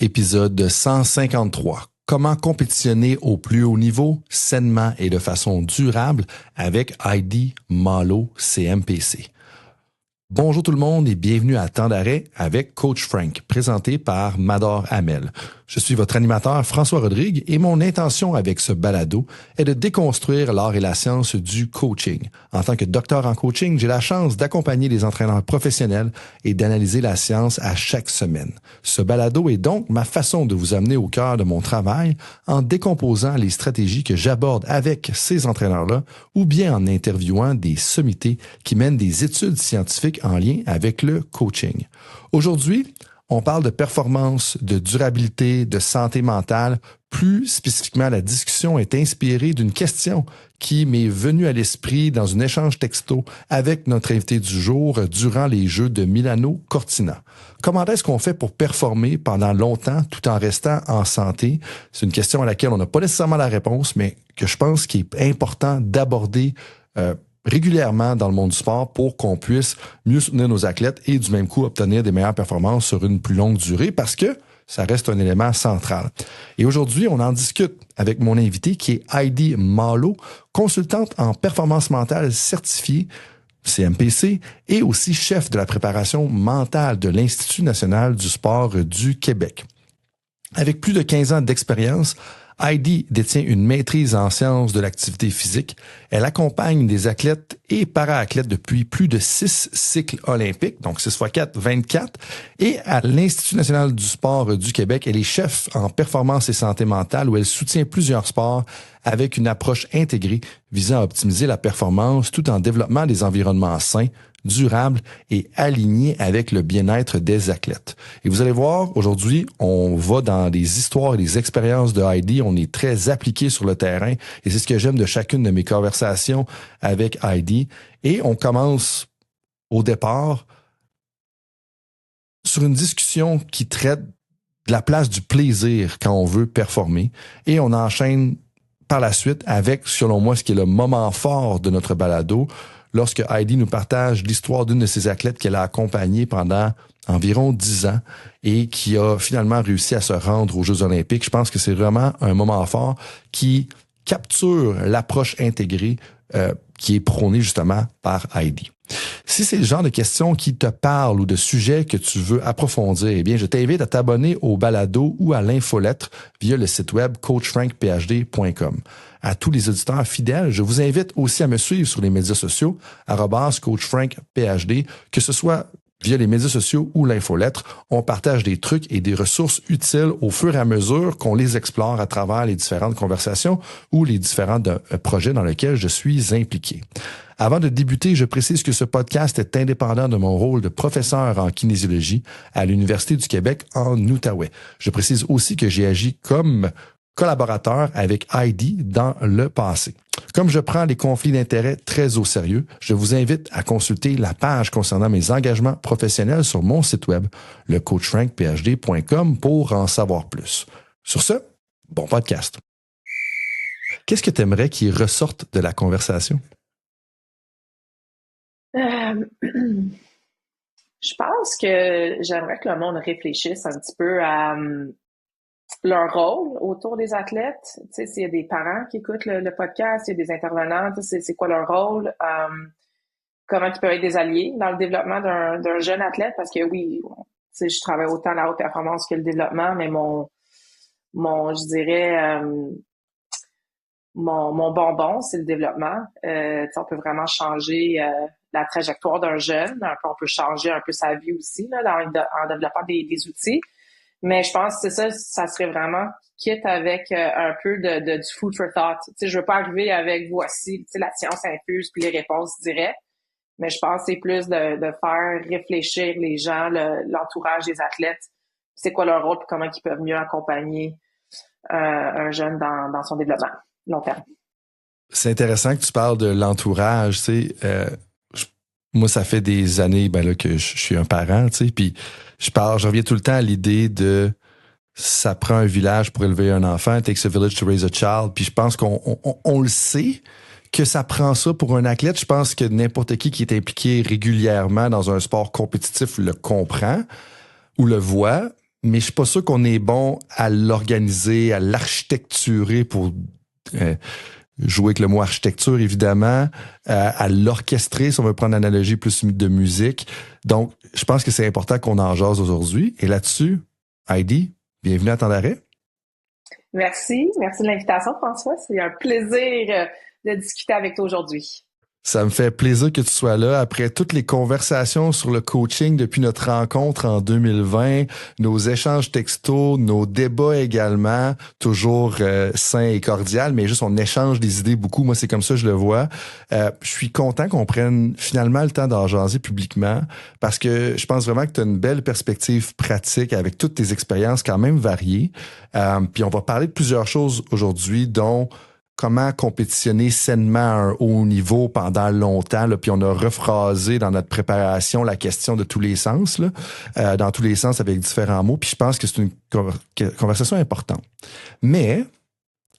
Épisode 153. Comment compétitionner au plus haut niveau, sainement et de façon durable avec Heidi Malo, CMPC. Bonjour tout le monde et bienvenue à Temps d'arrêt avec Coach Frank, présenté par Mador Hamel. Je suis votre animateur François Rodrigue et mon intention avec ce balado est de déconstruire l'art et la science du coaching. En tant que docteur en coaching, j'ai la chance d'accompagner les entraîneurs professionnels et d'analyser la science à chaque semaine. Ce balado est donc ma façon de vous amener au cœur de mon travail en décomposant les stratégies que j'aborde avec ces entraîneurs-là ou bien en interviewant des sommités qui mènent des études scientifiques en lien avec le coaching. Aujourd'hui, on parle de performance, de durabilité, de santé mentale. Plus spécifiquement, la discussion est inspirée d'une question qui m'est venue à l'esprit dans un échange texto avec notre invité du jour durant les Jeux de Milano Cortina. Comment est-ce qu'on fait pour performer pendant longtemps tout en restant en santé? C'est une question à laquelle on n'a pas nécessairement la réponse, mais que je pense qu'il est important d'aborder régulièrement dans le monde du sport pour qu'on puisse mieux soutenir nos athlètes et du même coup obtenir des meilleures performances sur une plus longue durée parce que ça reste un élément central. Et aujourd'hui, on en discute avec mon invité qui est Heidi Malo, consultante en performance mentale certifiée CMPC et aussi chef de la préparation mentale de l'Institut national du sport du Québec. Avec plus de 15 ans d'expérience, Heidi détient une maîtrise en sciences de l'activité physique. Elle accompagne des athlètes et para-athlètes depuis plus de 6 cycles olympiques, donc 6 x 4, 24. Et à l'Institut national du sport du Québec, elle est chef en performance et santé mentale où elle soutient plusieurs sports avec une approche intégrée visant à optimiser la performance tout en développant des environnements sains, durable et aligné avec le bien-être des athlètes. Et vous allez voir, aujourd'hui, on va dans des histoires et des expériences de Heidi. On est très appliqué sur le terrain et c'est ce que j'aime de chacune de mes conversations avec Heidi. Et on commence au départ sur une discussion qui traite de la place du plaisir quand on veut performer et on enchaîne par la suite avec, selon moi, ce qui est le moment fort de notre balado, lorsque Heidi nous partage l'histoire d'une de ses athlètes qu'elle a accompagnée pendant environ 10 ans et qui a finalement réussi à se rendre aux Jeux olympiques. Je pense que c'est vraiment un moment fort qui capture l'approche intégrée qui est prônée justement par Heidi. Si c'est le genre de questions qui te parlent ou de sujets que tu veux approfondir, eh bien, je t'invite à t'abonner au balado ou à l'infolettre via le site web coachfrankphd.com. À tous les auditeurs fidèles, je vous invite aussi à me suivre sur les médias sociaux, @coachfrankphd, que ce soit via les médias sociaux ou l'infolettre. On partage des trucs et des ressources utiles au fur et à mesure qu'on les explore à travers les différentes conversations ou les différents projets dans lesquels je suis impliqué. Avant de débuter, je précise que ce podcast est indépendant de mon rôle de professeur en kinésiologie à l'Université du Québec en Outaouais. Je précise aussi que j'ai agi comme collaborateur avec Heidi dans le passé. Comme je prends les conflits d'intérêts très au sérieux, je vous invite à consulter la page concernant mes engagements professionnels sur mon site web, le coachfrankphd.com, pour en savoir plus. Sur ce, bon podcast. Qu'est-ce que tu aimerais qu'il ressorte de la conversation? Je pense que j'aimerais que le monde réfléchisse un petit peu à leur rôle autour des athlètes. Tu sais, s'il y a des parents qui écoutent le podcast, s'il y a des intervenants, tu sais, c'est quoi leur rôle, comment ils peuvent être des alliés dans le développement d'un jeune athlète, parce que oui, tu sais, je travaille autant à la haute performance que le développement, mais je dirais, mon bonbon, c'est le développement. Tu sais, on peut vraiment changer la trajectoire d'un jeune. Un peu, on peut changer un peu sa vie aussi là, en développant des outils. Mais je pense que c'est ça serait vraiment quitte avec un peu du food for thought. Tu sais, je veux pas arriver avec voici, tu sais, la science infuse puis les réponses directes. Mais je pense que c'est plus de faire réfléchir les gens, l'entourage des athlètes. C'est quoi leur rôle et comment ils peuvent mieux accompagner un jeune dans son développement long terme. C'est intéressant que tu parles de l'entourage, tu sais. Moi, ça fait des années là, que je suis un parent, tu sais, puis je reviens tout le temps à l'idée de ça prend un village pour élever un enfant, it takes a village to raise a child, puis je pense qu'on le sait que ça prend ça pour un athlète. Je pense que n'importe qui est impliqué régulièrement dans un sport compétitif le comprend ou le voit, mais je suis pas sûr qu'on est bon à l'organiser, à l'architecturer pour jouer avec le mot architecture, évidemment, à l'orchestrer, si on veut prendre l'analogie plus de musique. Donc, je pense que c'est important qu'on en jase aujourd'hui. Et là-dessus, Heidi, bienvenue à Temps d'arrêt. Merci de l'invitation, François. C'est un plaisir de discuter avec toi aujourd'hui. Ça me fait plaisir que tu sois là après toutes les conversations sur le coaching depuis notre rencontre en 2020, nos échanges textos, nos débats également, toujours sains et cordial, mais juste on échange des idées beaucoup. Moi, c'est comme ça que je le vois. Je suis content qu'on prenne finalement le temps d'en jaser publiquement parce que je pense vraiment que tu as une belle perspective pratique avec toutes tes expériences quand même variées. Puis on va parler de plusieurs choses aujourd'hui, dont comment compétitionner sainement à un haut niveau pendant longtemps. Là, puis on a rephrasé dans notre préparation la question de tous les sens, là, dans tous les sens avec différents mots. Puis je pense que c'est une conversation importante. Mais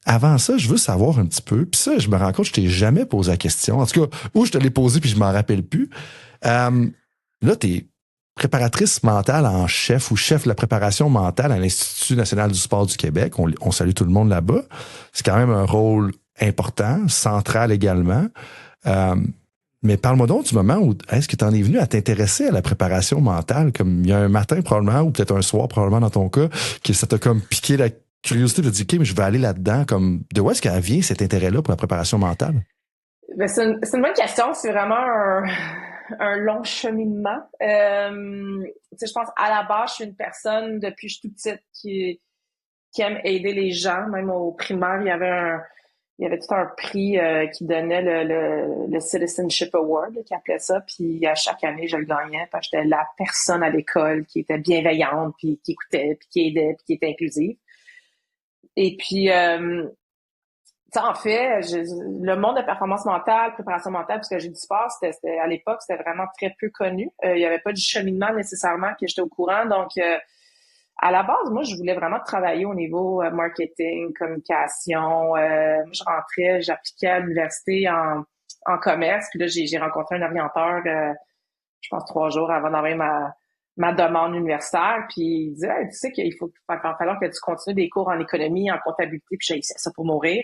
avant ça, je veux savoir un petit peu. Puis ça, je me rends compte que je t'ai jamais posé la question. En tout cas, ou je te l'ai posé puis je m'en rappelle plus. Là, t'es préparatrice mentale en chef ou chef de la préparation mentale à l'Institut national du sport du Québec. On salue tout le monde là-bas. C'est quand même un rôle important, central également. Mais parle-moi donc du moment où est-ce que tu en es venu à t'intéresser à la préparation mentale, comme il y a un matin probablement, ou peut-être un soir probablement dans ton cas, que ça t'a comme piqué la curiosité de dire, OK, mais je vais aller là-dedans. Comme, de où est-ce qu'elle vient cet intérêt-là pour la préparation mentale? Ben, c'est une bonne question. C'est vraiment un long cheminement. Je pense à la base, je suis une personne depuis que je suis toute petite qui aime aider les gens. Même au primaire, il y avait tout un prix qui donnait le Citizenship Award, là, qui appelait ça. Puis à chaque année, je le gagnais parce que j'étais la personne à l'école qui était bienveillante, puis qui écoutait, puis qui aidait, puis qui était inclusive. Et puis en fait, le monde de performance mentale, préparation mentale, puisque j'ai du sport, c'était à l'époque, c'était vraiment très peu connu. Il y avait pas du cheminement nécessairement que j'étais au courant. Donc, à la base, moi, je voulais vraiment travailler au niveau marketing, communication. Moi, je rentrais, j'appliquais à l'université en commerce. Puis là, j'ai rencontré un orienteur, je pense 3 jours avant d'envoyer ma demande universitaire. Puis il disait, hey, tu sais qu'il va falloir que tu continues des cours en économie, en comptabilité. Puis j'ai essayé ça pour mourir.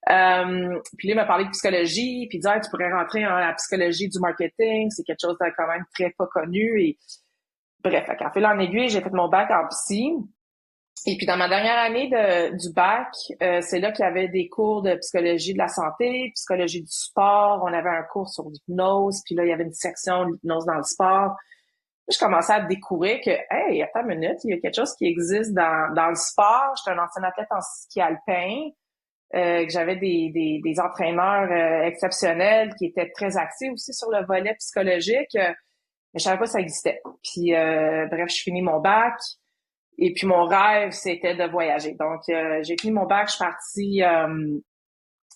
Puis là, il m'a parlé de psychologie, puis il disait, tu pourrais rentrer en la psychologie du marketing, c'est quelque chose de quand même très pas connu. Et bref, en fil en aiguille, j'ai fait mon bac en psy. Et puis dans ma dernière année du bac, c'est là qu'il y avait des cours de psychologie de la santé, psychologie du sport. On avait un cours sur l'hypnose, puis là, il y avait une section d'hypnose dans le sport. Je commençais à découvrir que, hey, attends une minute, il y a quelque chose qui existe dans le sport. J'étais un ancien athlète en ski alpin. Que j'avais des entraîneurs exceptionnels qui étaient très actifs aussi sur le volet psychologique, mais je savais pas que ça existait. Puis bref, je finis mon bac et puis mon rêve c'était de voyager. Donc j'ai fini mon bac, je suis partie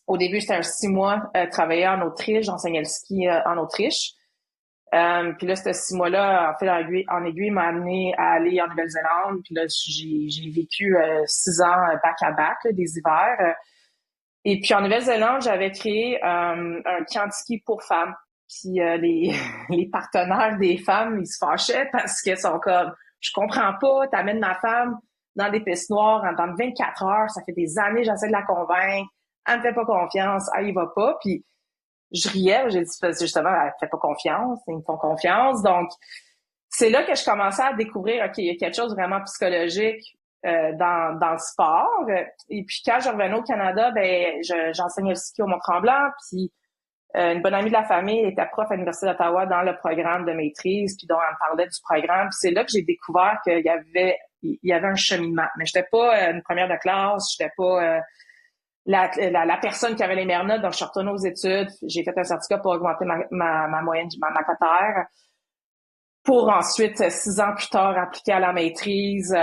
au début c'était un 6 mois travailler en Autriche, j'enseignais le ski en Autriche. Puis là, ce 6 mois-là, en aiguille, m'a amené à aller en Nouvelle-Zélande. Puis là, j'ai vécu 6 ans back-à-back, là, des hivers. Et puis en Nouvelle-Zélande, j'avais créé un camp de ski pour femmes. Puis les partenaires des femmes, ils se fâchaient parce qu'ils sont comme, je comprends pas, t'amènes ma femme dans des pistes noires dans 24 heures, ça fait des années, j'essaie de la convaincre, elle me fait pas confiance, elle y va pas. Puis je riais, j'ai dit justement, elle me fait pas confiance, ils me font confiance. Donc c'est là que je commençais à découvrir, OK, il y a quelque chose vraiment psychologique dans le sport. Et puis quand je revenais au Canada, ben j'enseignais le ski au Mont-Tremblant, puis une bonne amie de la famille était prof à l'Université d'Ottawa dans le programme de maîtrise, puis donc elle me parlait du programme. Puis c'est là que j'ai découvert qu'il y avait un cheminement. Mais j'étais pas une première de classe, j'étais pas la personne qui avait les meilleures notes, donc je suis retournée aux études. J'ai fait un certificat pour augmenter ma moyenne, ma cotère, pour ensuite, 6 ans plus tard, appliquer à la maîtrise,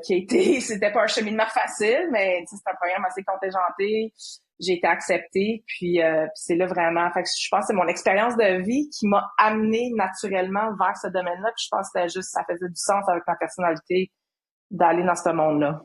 c'était pas un cheminement facile, mais c'est un programme assez contingenté. J'ai été acceptée, puis c'est là vraiment, fait que je pense que c'est mon expérience de vie qui m'a amenée naturellement vers ce domaine-là, puis je pense que ça faisait du sens avec ma personnalité d'aller dans ce monde-là.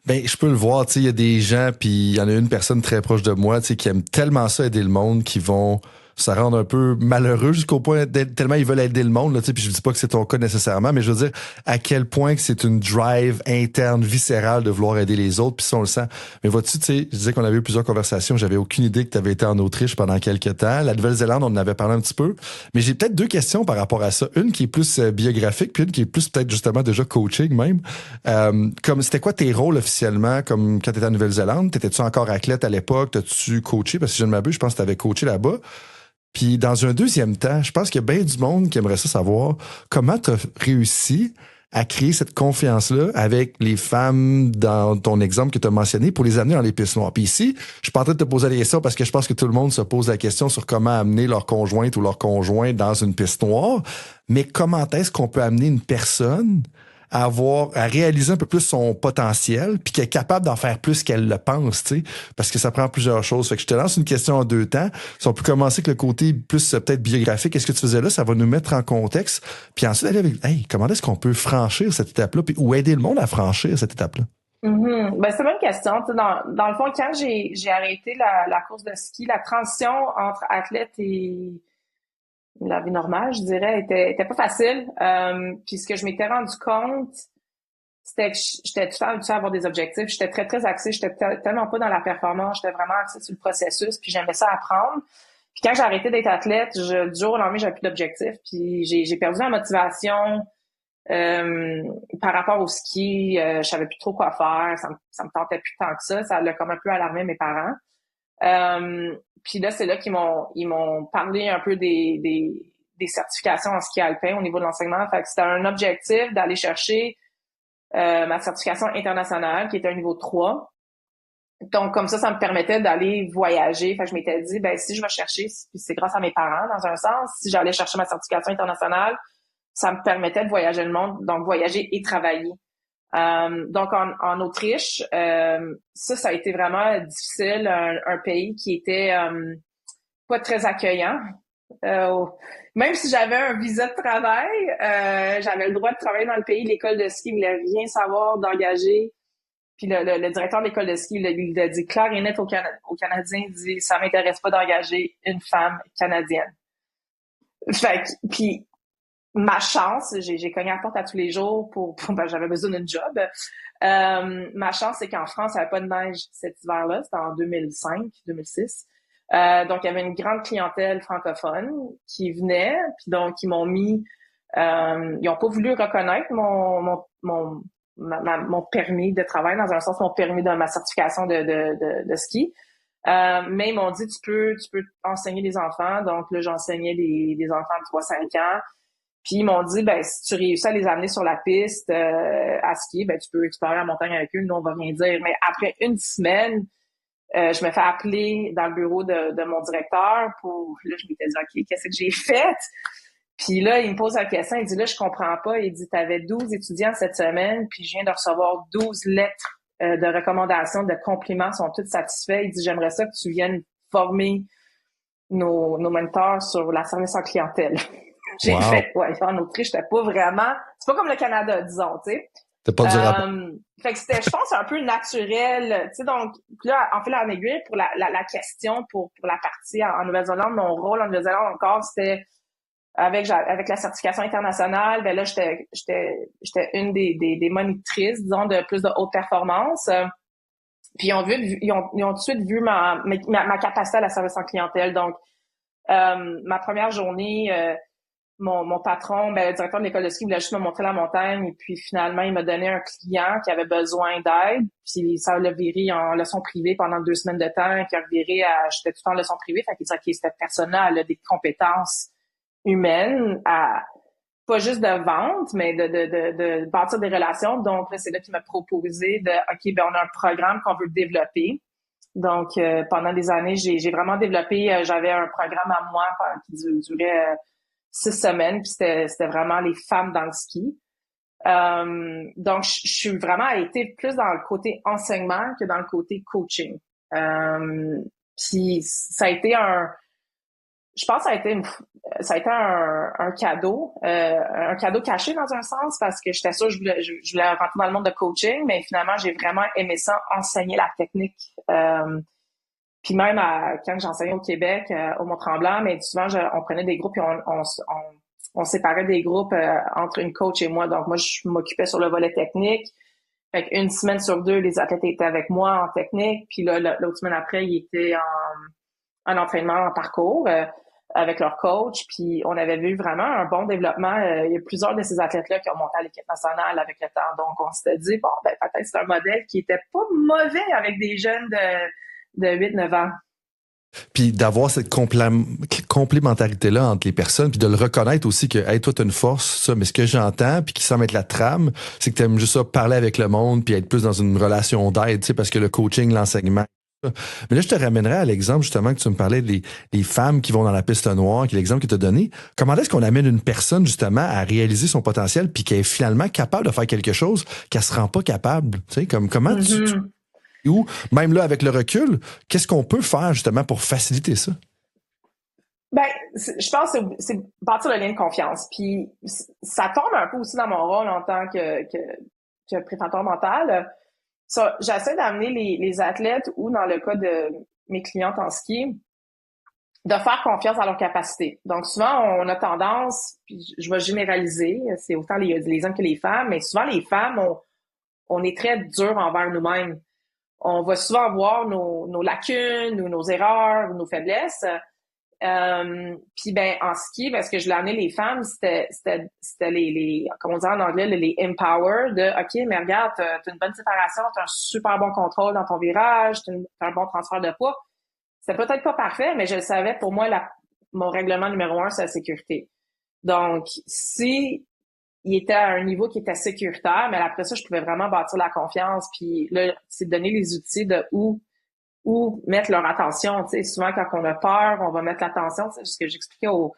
Ben, je peux le voir, il y a des gens, puis il y en a une personne très proche de moi, qui aime tellement ça aider le monde, qui vont ça rend un peu malheureux jusqu'au point tellement ils veulent aider le monde, là, tu sais, puis je dis pas que c'est ton cas nécessairement, mais je veux dire à quel point que c'est une drive interne, viscérale de vouloir aider les autres, puis ça on le sent. Mais vois-tu, tu sais, je disais qu'on avait eu plusieurs conversations, j'avais aucune idée que tu avais été en Autriche pendant quelques temps. La Nouvelle-Zélande, on en avait parlé un petit peu, mais j'ai peut-être deux questions par rapport à ça. Une qui est plus biographique, puis une qui est plus peut-être justement déjà coaching même. Comme c'était quoi tes rôles officiellement, comme quand tu étais en Nouvelle-Zélande? T'étais-tu encore athlète à l'époque? T'as-tu coaché? Parce que si je ne m'abuse, je pense que tu avais coaché là-bas. Puis dans un deuxième temps, je pense qu'il y a bien du monde qui aimerait ça savoir comment tu as réussi à créer cette confiance-là avec les femmes dans ton exemple que tu as mentionné pour les amener dans les pistes noires. Puis ici, je suis pas en train de te poser la question parce que je pense que tout le monde se pose la question sur comment amener leur conjointe ou leur conjoint dans une piste noire, mais comment est-ce qu'on peut amener une personne à réaliser un peu plus son potentiel, puis qu'elle est capable d'en faire plus qu'elle le pense, tu sais, parce que ça prend plusieurs choses. Fait que je te lance une question en deux temps. Si on peut commencer avec le côté plus peut-être biographique, qu'est-ce que tu faisais là, ça va nous mettre en contexte, puis ensuite aller avec, hey, comment est-ce qu'on peut franchir cette étape-là, puis ou aider le monde à franchir cette étape-là? Ben, c'est une bonne question. Tu sais, dans le fond, quand j'ai arrêté la course de ski, la transition entre athlète et la vie normale, je dirais, était pas facile. Puis ce que je m'étais rendu compte, c'était que j'étais tout le temps habituée à avoir des objectifs. J'étais très, très axée. J'étais tellement pas dans la performance. J'étais vraiment axée sur le processus. Puis j'aimais ça apprendre. Puis quand j'ai arrêté d'être athlète, du jour au lendemain, j'avais plus d'objectifs. Puis j'ai perdu la motivation par rapport au ski. Je savais plus trop quoi faire. Ça me tentait plus tant que ça. Ça l'a comme un peu alarmé mes parents. Puis là, c'est là ils m'ont parlé un peu des certifications en ski alpin au niveau de l'enseignement. Fait que c'était un objectif d'aller chercher ma certification internationale qui était un niveau 3. Donc, comme ça me permettait d'aller voyager. Fait que je m'étais dit, ben si je vais chercher, puis c'est grâce à mes parents, dans un sens, si j'allais chercher ma certification internationale, ça me permettait de voyager le monde, donc voyager et travailler. Donc, en Autriche, ça a été vraiment difficile, un pays qui était pas très accueillant. Même si j'avais un visa de travail, j'avais le droit de travailler dans le pays. L'école de ski voulait rien savoir d'engager. Puis le directeur de l'école de ski, il a dit clair et net aux Canadiens, il dit ça m'intéresse pas d'engager une femme canadienne. Fait que, puis ma chance, j'ai cogné à la porte à tous les jours ben, j'avais besoin d'une job. Ma chance, c'est qu'en France, il n'y avait pas de neige cet hiver-là. C'était en 2005, 2006. Donc, il y avait une grande clientèle francophone qui venait, puis donc, ils m'ont mis... ils n'ont pas voulu reconnaître mon permis de travail, dans un sens, mon permis de ma certification de ski. Mais ils m'ont dit, tu peux enseigner les enfants. Donc, là, j'enseignais des enfants de 3-5 ans. Puis ils m'ont dit, ben si tu réussis à les amener sur la piste à skier, ben tu peux explorer la montagne avec eux. Nous, on va rien dire. Mais après une semaine, je me fais appeler dans le bureau de mon directeur pour... Là, je m'étais dit, OK, qu'est-ce que j'ai fait? Puis là, il me pose la question. Il dit, là, je comprends pas. Il dit, t'avais 12 étudiants cette semaine, puis je viens de recevoir 12 lettres de recommandations, de compliments, sont toutes satisfaits. Il dit, j'aimerais ça que tu viennes former nos mentors sur la service en clientèle. J'ai fait, ouais, en Autriche, c'était pas vraiment, c'est pas comme le Canada, disons, tu sais. C'était pas du rapport. Fait que c'était, je pense, un peu naturel, tu sais, donc, là, en fait, en aiguille, pour la question, pour la partie en Nouvelle-Zélande, mon rôle en Nouvelle-Zélande encore, c'était avec la certification internationale, ben là, j'étais une des monitrices, disons, de plus de haute performance. Puis ils ont tout de suite vu ma capacité à la service en clientèle. Donc, ma première journée, mon patron, ben, le directeur de l'école de ski, voulait juste me montrer la montagne. Et puis, finalement, il m'a donné un client qui avait besoin d'aide. Puis, ça l'a viré en leçon privée pendant 2 semaines de temps, qui a viré j'étais tout le temps en leçon privée. Fait qu'il dit, OK, cette personne-là, elle a des compétences humaines pas juste de vente, mais de bâtir des relations. Donc, là, c'est là qu'il m'a proposé OK, ben, on a un programme qu'on veut développer. Donc, pendant des années, j'ai vraiment développé, j'avais un programme à moi qui durait 6 semaines, puis c'était vraiment les femmes dans le ski. Donc, je suis vraiment été plus dans le côté enseignement que dans le côté coaching. Puis ça a été je pense que ça a été un cadeau caché dans un sens, parce que j'étais sûre je voulais rentrer dans le monde de coaching, mais finalement j'ai vraiment aimé ça, enseigner la technique. Puis même quand j'enseignais au Québec, au Mont-Tremblant, mais souvent, on prenait des groupes et on séparait des groupes entre une coach et moi. Donc, moi, je m'occupais sur le volet technique. Fait qu'une semaine sur deux, les athlètes étaient avec moi en technique. Puis là, l'autre semaine après, ils étaient en entraînement, en parcours avec leur coach. Puis on avait vu vraiment un bon développement. Il y a plusieurs de ces athlètes-là qui ont monté à l'équipe nationale avec le temps. Donc, on s'était dit, bon, ben peut-être c'est un modèle qui était pas mauvais avec des jeunes de 8-9 ans. Puis d'avoir cette complémentarité-là entre les personnes, puis de le reconnaître aussi que, hey, toi, t'as une force, ça, mais ce que j'entends, puis qui semble être la trame, c'est que t'aimes juste ça, parler avec le monde, puis être plus dans une relation d'aide, tu sais, parce que le coaching, l'enseignement. Mais là, je te ramènerais à l'exemple, justement, que tu me parlais des femmes qui vont dans la piste noire, qui est l'exemple que tu as donné. Comment est-ce qu'on amène une personne, justement, à réaliser son potentiel, puis qu'elle est finalement capable de faire quelque chose qu'elle se rend pas capable? Tu sais, comment ou même là, avec le recul, qu'est-ce qu'on peut faire justement pour faciliter ça? Ben, je pense que c'est bâtir le lien de confiance. Puis ça tombe un peu aussi dans mon rôle en tant que préparateur mental. Ça, j'essaie d'amener les athlètes ou dans le cas de mes clientes en ski, de faire confiance à leurs capacités. Donc souvent, on a tendance, puis je vais généraliser, c'est autant les hommes que les femmes, mais souvent les femmes, on est très dur envers nous-mêmes. On va souvent voir nos lacunes ou nos erreurs ou nos faiblesses. Puis ben en ski, parce que je l'ai amené les femmes, c'était les comme on dit en anglais, les empower de OK, mais regarde, t'as une bonne séparation, t'as un super bon contrôle dans ton virage, t'as un bon transfert de poids. C'était peut-être pas parfait, mais je le savais, pour moi, mon règlement numéro 1, c'est la sécurité. Donc, si il était à un niveau qui était sécuritaire, mais après ça, je pouvais vraiment bâtir la confiance. Puis là, c'est donner les outils de où mettre leur attention. Tu sais, souvent, quand on a peur, on va mettre l'attention. C'est ce que j'expliquais aux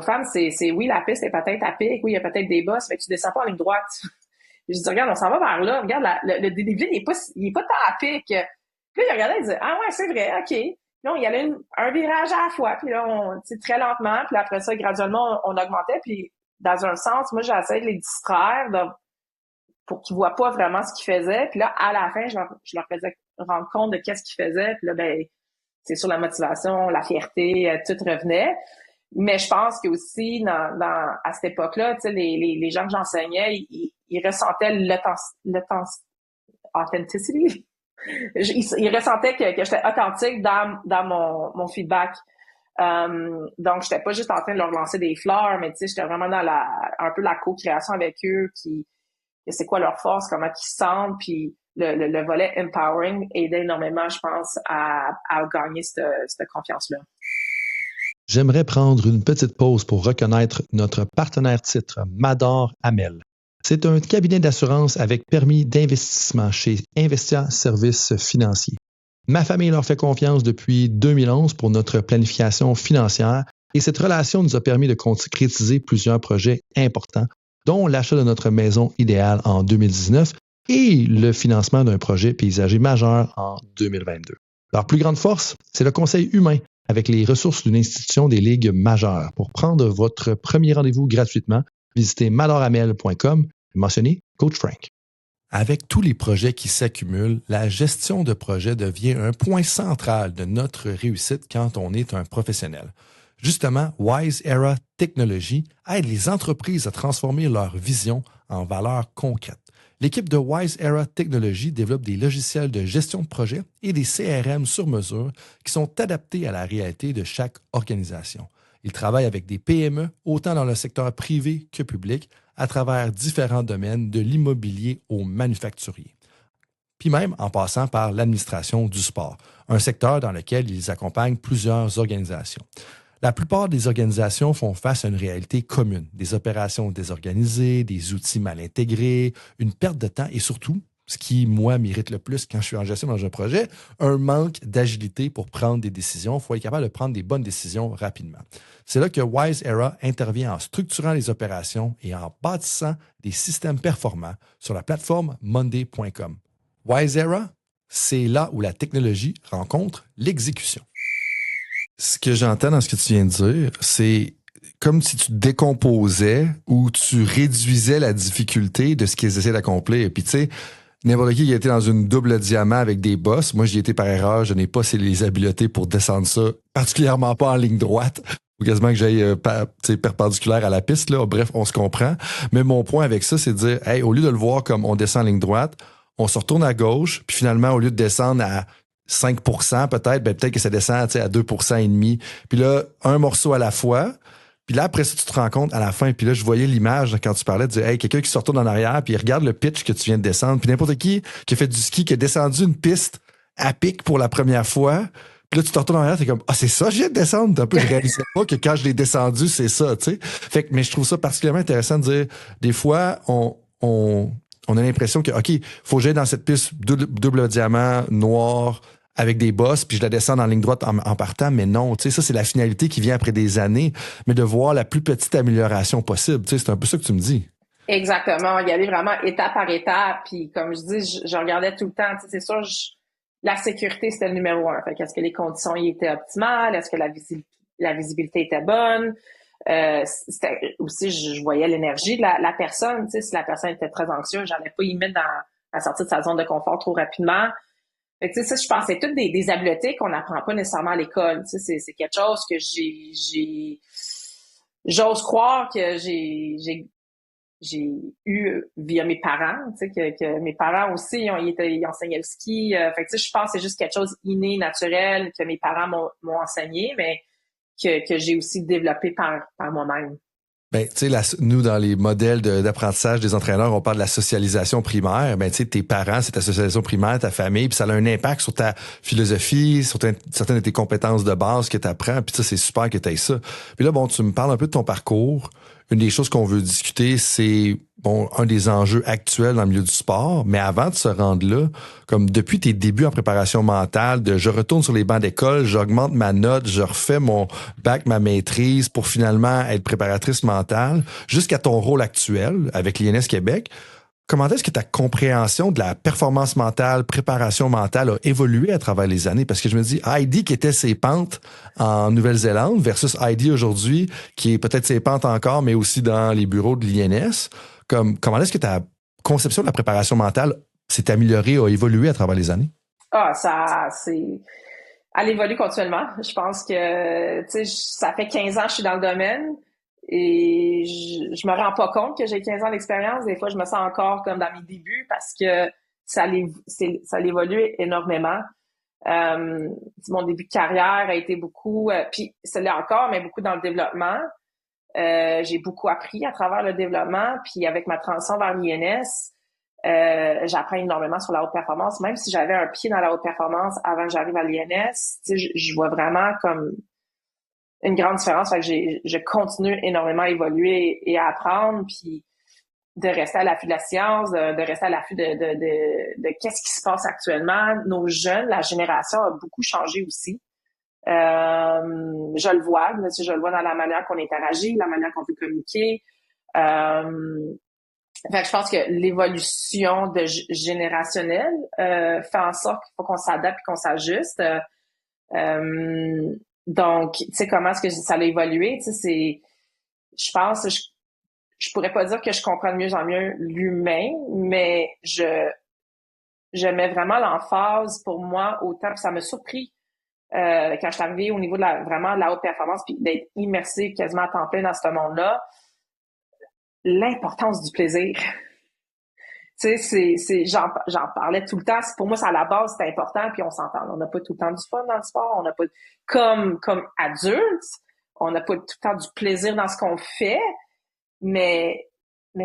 femmes, c'est oui, la piste est peut-être à pic, oui, il y a peut-être des bosses, mais tu descends pas en ligne droite. Je dis, regarde, on s'en va vers là. Regarde, le dénivelé, il est pas tant à pic. Puis là, il regardait, il disait, ah ouais, c'est vrai, OK. Là, il y allait un virage à la fois. Puis là, très lentement. Puis après ça, graduellement, on augmentait. Puis dans un sens, moi, j'essaie de les distraire pour qu'ils voient pas vraiment ce qu'ils faisaient. Puis là, à la fin, je leur faisais rendre compte de qu'est-ce qu'ils faisaient. Puis là, ben, c'est sur la motivation, la fierté, tout revenait. Mais je pense que aussi à cette époque-là, tu sais, les gens que j'enseignais, ils ressentaient l'authenticity. Ils ressentaient que j'étais authentique dans mon feedback. Donc, j'étais pas juste en train de leur lancer des fleurs, mais tu sais, j'étais vraiment dans un peu la co-création avec eux, c'est quoi leur force, comment ils se sentent, puis le volet empowering aidait énormément, je pense, à gagner cette confiance-là. J'aimerais prendre une petite pause pour reconnaître notre partenaire titre, Mador Hamel. C'est un cabinet d'assurance avec permis d'investissement chez Investia Services Financiers. Ma famille leur fait confiance depuis 2011 pour notre planification financière et cette relation nous a permis de concrétiser plusieurs projets importants, dont l'achat de notre maison idéale en 2019 et le financement d'un projet paysager majeur en 2022. Leur plus grande force, c'est le conseil humain avec les ressources d'une institution des ligues majeures. Pour prendre votre premier rendez-vous gratuitement, visitez madoramel.com et mentionnez Coach Frank. Avec tous les projets qui s'accumulent, la gestion de projet devient un point central de notre réussite quand on est un professionnel. Justement, Wise Era Technology aide les entreprises à transformer leur vision en valeurs concrètes. L'équipe de Wise Era Technology développe des logiciels de gestion de projet et des CRM sur mesure qui sont adaptés à la réalité de chaque organisation. Ils travaillent avec des PME, autant dans le secteur privé que public, à travers différents domaines de l'immobilier au manufacturier. Puis même en passant par l'administration du sport, un secteur dans lequel ils accompagnent plusieurs organisations. La plupart des organisations font face à une réalité commune, des opérations désorganisées, des outils mal intégrés, une perte de temps et surtout, ce qui, moi, m'irrite le plus quand je suis en gestion dans un projet, un manque d'agilité pour prendre des décisions. Il faut être capable de prendre des bonnes décisions rapidement. C'est là que Wise Era intervient en structurant les opérations et en bâtissant des systèmes performants sur la plateforme monday.com. Wise Era, c'est là où la technologie rencontre l'exécution. Ce que j'entends dans ce que tu viens de dire, c'est comme si tu décomposais ou tu réduisais la difficulté de ce qu'ils essaient d'accomplir. Puis tu sais, N'importe qui a été dans une double diamant avec des bosses. Moi, j'y ai été par erreur. Je n'ai pas les habiletés pour descendre ça, particulièrement pas en ligne droite. Faut quasiment que j'aille perpendiculaire à la piste. Là. Bref, on se comprend. Mais mon point avec ça, c'est de dire, hey, au lieu de le voir comme on descend en ligne droite, on se retourne à gauche, puis finalement, au lieu de descendre à 5% peut-être, ben peut-être que ça descend à 2% et demi. Puis là, un morceau à la fois. Puis là, après ça, tu te rends compte à la fin. Puis là, je voyais l'image quand tu parlais de dire, hey, quelqu'un qui se retourne en arrière, puis il regarde le pitch que tu viens de descendre. Puis n'importe qui a fait du ski, qui a descendu une piste à pic pour la première fois. Puis là, tu te retournes en arrière, t'es comme, ah, c'est ça, je viens de descendre. Un peu, je réalisais pas que quand je l'ai descendu, c'est ça, tu sais. Fait que, mais je trouve ça particulièrement intéressant de dire, des fois, on a l'impression que, OK, faut que j'aille dans cette piste double diamant, noir, avec des bosses, puis je la descends en ligne droite en partant, mais non, tu sais, ça, c'est la finalité qui vient après des années, mais de voir la plus petite amélioration possible, tu sais, c'est un peu ça que tu me dis. Exactement, y aller vraiment étape par étape, puis comme je dis, je regardais tout le temps, tu sais, c'est sûr, la sécurité, c'était le numéro un. Fait qu'est-ce que les conditions y étaient optimales? Est-ce que la visibilité était bonne? C'était aussi, je voyais l'énergie de la personne, tu sais, si la personne était très anxieuse, j'allais pas y mettre à sortir de sa zone de confort trop rapidement. Fait que, tu sais, ça, je pensais toutes des habiletés qu'on n'apprend pas nécessairement à l'école. Tu sais, c'est quelque chose que j'ose croire que j'ai eu via mes parents, tu sais, que mes parents aussi, ils enseignaient le ski. Fait que, tu sais, je pense que c'est juste quelque chose inné, naturel, que mes parents m'ont enseigné, mais que j'ai aussi développé par moi-même. Ben, tu sais, nous, dans les modèles d'apprentissage des entraîneurs, on parle de la socialisation primaire. Ben, tu sais, tes parents, c'est ta socialisation primaire, ta famille, puis ça a un impact sur ta philosophie, sur certaines de tes compétences de base que tu apprends, puis ça, c'est super que tu aies ça. Puis là, bon, tu me parles un peu de ton parcours. Une des choses qu'on veut discuter, c'est, bon, un des enjeux actuels dans le milieu du sport, mais avant de se rendre là, comme depuis tes débuts en préparation mentale, de je retourne sur les bancs d'école, j'augmente ma note, je refais mon bac, ma maîtrise pour finalement être préparatrice mentale, jusqu'à ton rôle actuel avec l'INS Québec. Comment est-ce que ta compréhension de la performance mentale, préparation mentale a évolué à travers les années? Parce que je me dis, Heidi qui était ses pentes en Nouvelle-Zélande versus Heidi aujourd'hui, qui est peut-être ses pentes encore, mais aussi dans les bureaux de l'INS. Comment est-ce que ta conception de la préparation mentale s'est améliorée, a évolué à travers les années? Ah, elle évolue continuellement. Je pense que, tu sais, ça fait 15 ans que je suis dans le domaine. Et je me rends pas compte que j'ai 15 ans d'expérience. Des fois, je me sens encore comme dans mes débuts parce que ça évolue énormément. Mon début de carrière a été beaucoup, puis c'est là encore, mais beaucoup dans le développement. J'ai beaucoup appris à travers le développement. Puis avec ma transition vers l'INS, j'apprends énormément sur la haute performance. Même si j'avais un pied dans la haute performance avant que j'arrive à l'INS, tu sais, je vois vraiment comme une grande différence. Fait que je continue énormément à évoluer et à apprendre, puis de rester à l'affût de la science, de rester à l'affût de qu'est-ce qui se passe actuellement. Nos jeunes, la génération a beaucoup changé aussi. Je le vois, je le vois dans la manière qu'on interagit, la manière qu'on peut communiquer. Fait que je pense que l'évolution générationnelle fait en sorte qu'il faut qu'on s'adapte et qu'on s'ajuste. Donc, tu sais, comment est-ce que ça a évolué? Tu sais, je pense, je pourrais pas dire que je comprends de mieux en mieux l'humain, mais je mets vraiment l'emphase pour moi autant, puis ça m'a surpris quand je suis arrivée au niveau de vraiment de la haute performance, puis d'être immersée quasiment à temps plein dans ce monde-là, l'importance du plaisir. Tu sais, j'en parlais tout le temps. Pour moi, c'est à la base, c'est important, puis on s'entend. On n'a pas tout le temps du fun dans le sport. On n'a pas, comme adultes, on n'a pas tout le temps du plaisir dans ce qu'on fait, mais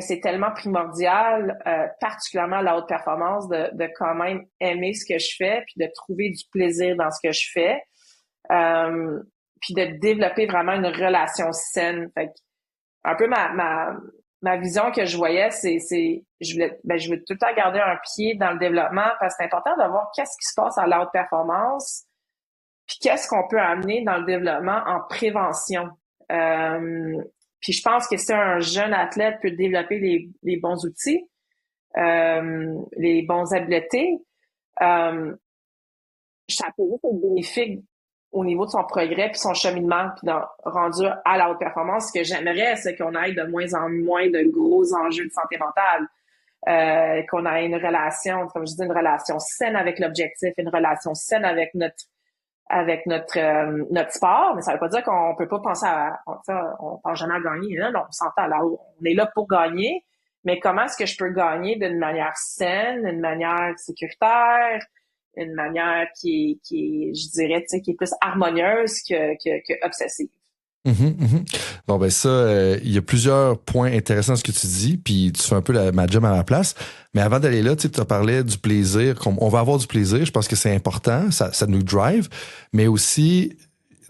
c'est tellement primordial, particulièrement la haute performance, de quand même aimer ce que je fais, puis de trouver du plaisir dans ce que je fais, puis de développer vraiment une relation saine. Fait que, un peu ma vision que je voyais, je veux tout le temps garder un pied dans le développement parce que c'est important de voir qu'est-ce qui se passe à la haute performance, puis qu'est-ce qu'on peut amener dans le développement en prévention. Puis je pense que si un jeune athlète peut développer les bons outils, les bons habiletés, ça peut juste être bénéfique au niveau de son progrès puis son cheminement puis rendu à la haute performance. Ce que j'aimerais, c'est qu'on aille de moins en moins de gros enjeux de santé mentale. qu'on a une relation, comme je dis, une relation saine avec l'objectif, une relation saine avec notre sport, mais ça veut pas dire qu'on peut pas penser on pense jamais à gagner, là, on s'entend là, on est là pour gagner, mais comment est-ce que je peux gagner d'une manière saine, d'une manière sécuritaire, une manière qui est, je dirais, tu sais, qui est plus harmonieuse que obsessive. Bon, ben ça, il y a plusieurs points intéressants à ce que tu dis, puis tu fais un peu ma job à ma place. Mais avant d'aller là, tu as parlé du plaisir. On va avoir du plaisir, je pense que c'est important, ça nous drive. Mais aussi,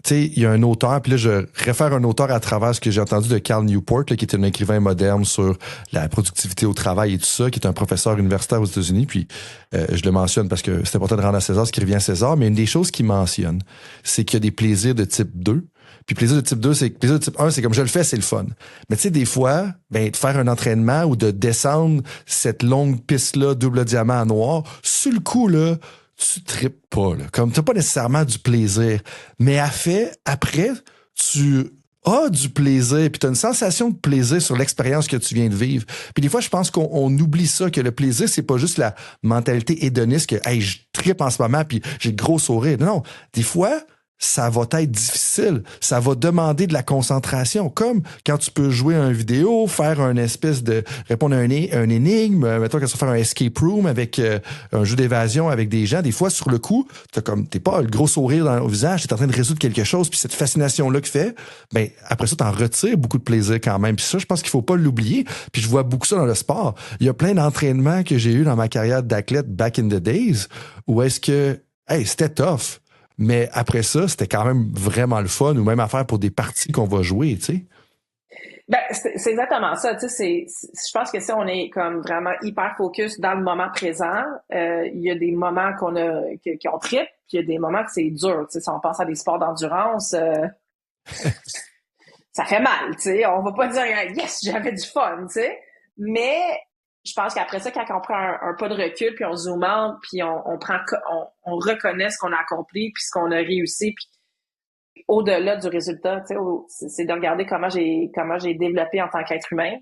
tu sais, il y a un auteur, puis là, je réfère un auteur à travers ce que j'ai entendu de Cal Newport, là, qui est un écrivain moderne sur la productivité au travail et tout ça, qui est un professeur universitaire aux États-Unis. Puis je le mentionne parce que c'est important de rendre à César ce qui revient à César, mais une des choses qu'il mentionne, c'est qu'il y a des plaisirs de type 2. Puis plaisir de type 2, c'est plaisir de type 1, c'est comme je le fais, c'est le fun. Mais tu sais, des fois, de faire un entraînement ou de descendre cette longue piste-là, double diamant à noir, sur le coup, là, tu tripes pas, là. Comme t'as pas nécessairement du plaisir. Mais après, tu as du plaisir, puis t'as une sensation de plaisir sur l'expérience que tu viens de vivre. Puis des fois, je pense qu'on oublie ça, que le plaisir, c'est pas juste la mentalité hédoniste que, hey, je trippe en ce moment, puis j'ai le gros sourire. Non, des fois, ça va être difficile. Ça va demander de la concentration. Comme quand tu peux jouer à une vidéo, faire une espèce de... répondre à un énigme, mettons quand tu vas faire un escape room avec un jeu d'évasion avec des gens. Des fois, sur le coup, t'es pas le gros sourire au visage, t'es en train de résoudre quelque chose, puis cette fascination-là que fait, après ça, t'en retires beaucoup de plaisir quand même. Puis ça, je pense qu'il faut pas l'oublier. Puis je vois beaucoup ça dans le sport. Il y a plein d'entraînements que j'ai eu dans ma carrière d'athlète back in the days où est-ce que, c'était tough. Mais après ça, c'était quand même vraiment le fun, ou même à faire pour des parties qu'on va jouer, tu sais. Ben, c'est exactement ça. Tu sais, je pense que si on est comme vraiment hyper focus dans le moment présent, il y a des moments qu'on trippe, puis il y a des moments que c'est dur. Tu sais, si on pense à des sports d'endurance, ça fait mal. Tu sais, on va pas dire yes, j'avais du fun, tu sais. Mais je pense qu'après ça, quand on prend un pas de recul, puis on zoome out, puis on reconnaît ce qu'on a accompli, puis ce qu'on a réussi, puis au-delà du résultat, tu sais, c'est de regarder comment j'ai développé en tant qu'être humain.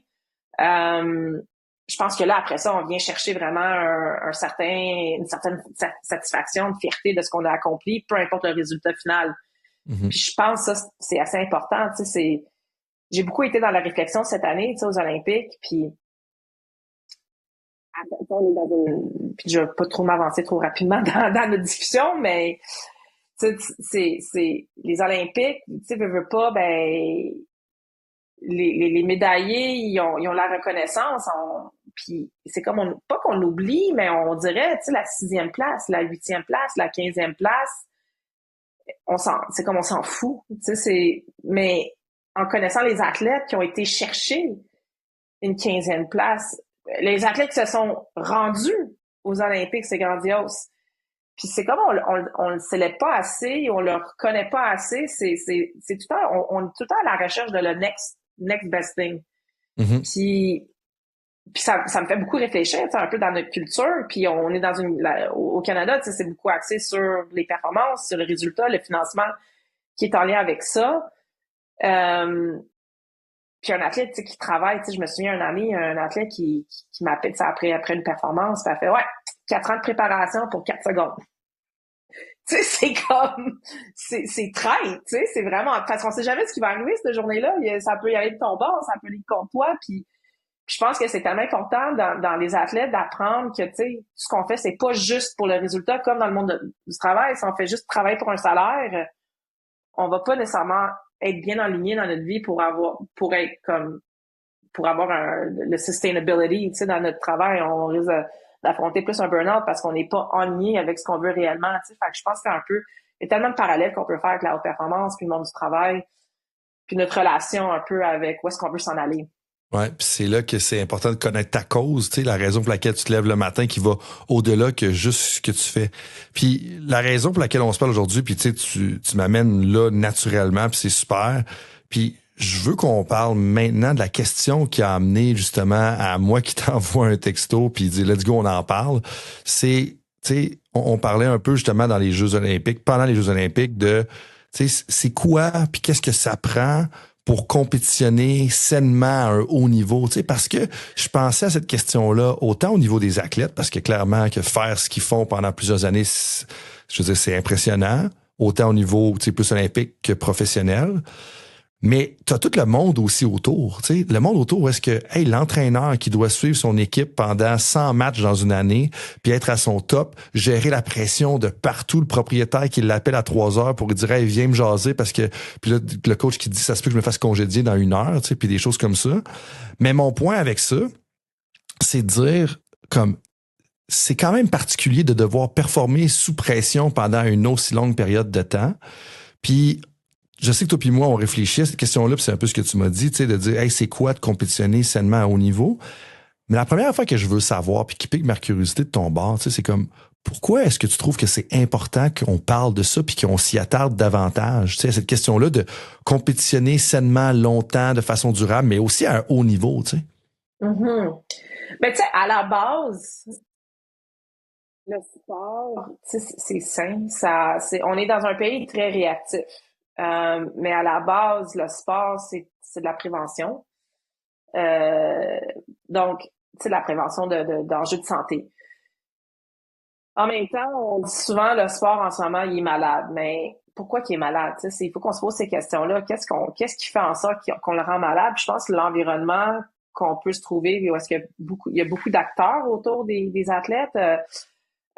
Je pense que là, après ça, on vient chercher vraiment une certaine satisfaction, une fierté de ce qu'on a accompli, peu importe le résultat final. Mm-hmm. Puis je pense que ça, c'est assez important. Tu sais, j'ai beaucoup été dans la réflexion cette année, tu sais, aux Olympiques, puis puis je vais pas trop m'avancer trop rapidement dans notre discussion, mais c'est les Olympiques, tu sais, veux pas, les médaillés, ils ont la reconnaissance, puis c'est comme pas qu'on oublie, mais on dirait, tu sais, la 6e place, la 8e place, la 15e place, c'est comme on s'en fout, tu sais, mais en connaissant les athlètes qui ont été chercher une 15e place, les athlètes qui se sont rendus aux Olympiques, c'est grandiose. Puis c'est comme on le célèbre pas assez, on le reconnaît pas assez. C'est tout le temps, on est tout le temps à la recherche de le next best thing. Mm-hmm. Puis ça me fait beaucoup réfléchir, tu sais, un peu dans notre culture. Puis on est au Canada, tu sais, c'est beaucoup axé sur les performances, sur le résultat, le financement qui est en lien avec ça. Puis un athlète, tu sais, qui travaille, tu sais, je me souviens un athlète qui m'appelle ça après une performance, puis elle fait 4 ans de préparation pour 4 secondes. Tu sais, c'est comme c'est traite, tu sais, c'est vraiment parce qu'on sait jamais ce qui va arriver cette journée-là, ça peut y aller de ton bord, ça peut aller contre toi, puis je pense que c'est tellement important dans les athlètes d'apprendre que, tu sais, ce qu'on fait, c'est pas juste pour le résultat, comme dans le monde du travail. Si on fait juste travailler pour un salaire, on va pas nécessairement être bien aligné dans notre vie pour avoir le sustainability, tu sais, dans notre travail. On risque d'affronter plus un burn-out parce qu'on n'est pas aligné avec ce qu'on veut réellement, tu sais. Fait que je pense qu'il y a tellement de parallèles qu'on peut faire avec la haute performance, puis le monde du travail, puis notre relation un peu avec où est-ce qu'on veut s'en aller. Ouais, puis c'est là que c'est important de connaître ta cause, tu sais, la raison pour laquelle tu te lèves le matin qui va au-delà que juste ce que tu fais. Puis la raison pour laquelle on se parle aujourd'hui, puis tu sais, tu m'amènes là naturellement, puis c'est super. Puis je veux qu'on parle maintenant de la question qui a amené justement à moi qui t'envoie un texto puis dit let's go, on en parle. C'est, tu sais, on parlait un peu justement dans les Jeux Olympiques, pendant les Jeux Olympiques de, tu sais, c'est quoi, puis qu'est-ce que ça prend pour compétitionner sainement à un haut niveau, tu sais, parce que je pensais à cette question-là autant au niveau des athlètes, parce que clairement que faire ce qu'ils font pendant plusieurs années, je veux dire, c'est impressionnant, autant au niveau, tu sais, plus olympique que professionnel. Mais tu as tout le monde aussi autour, tu sais, le monde autour où est-ce que, hey, l'entraîneur qui doit suivre son équipe pendant 100 matchs dans une année, puis être à son top, gérer la pression de partout, le propriétaire qui l'appelle à 3 heures pour lui dire, hey, viens me jaser parce que, puis là, le coach qui dit, ça se peut que je me fasse congédier dans 1 heure, tu sais, puis des choses comme ça. Mais mon point avec ça, c'est de dire, comme, c'est quand même particulier de devoir performer sous pression pendant une aussi longue période de temps. Puis, je sais que toi puis moi, on réfléchit à cette question-là, puis c'est un peu ce que tu m'as dit, tu sais, de dire, hey, c'est quoi de compétitionner sainement à haut niveau? Mais la première fois que je veux savoir, puis qui pique ma curiosité de ton bord, tu sais, c'est comme, pourquoi est-ce que tu trouves que c'est important qu'on parle de ça, puis qu'on s'y attarde davantage? Tu sais, cette question-là de compétitionner sainement, longtemps, de façon durable, mais aussi à un haut niveau, tu sais. Mm-hmm. Mais tu sais, à la base, le sport, tu sais, c'est sain. On est dans un pays très réactif. Mais à la base, le sport, c'est de la prévention. Donc, c'est de la prévention d'enjeux de santé. En même temps, on dit souvent le sport en ce moment, il est malade. Mais pourquoi qu'il est malade? Il faut qu'on se pose ces questions-là. Qu'est-ce qui fait en sorte qu'on le rend malade? Puis je pense que l'environnement qu'on peut se trouver, où est-ce qu'il y a beaucoup d'acteurs autour des athlètes.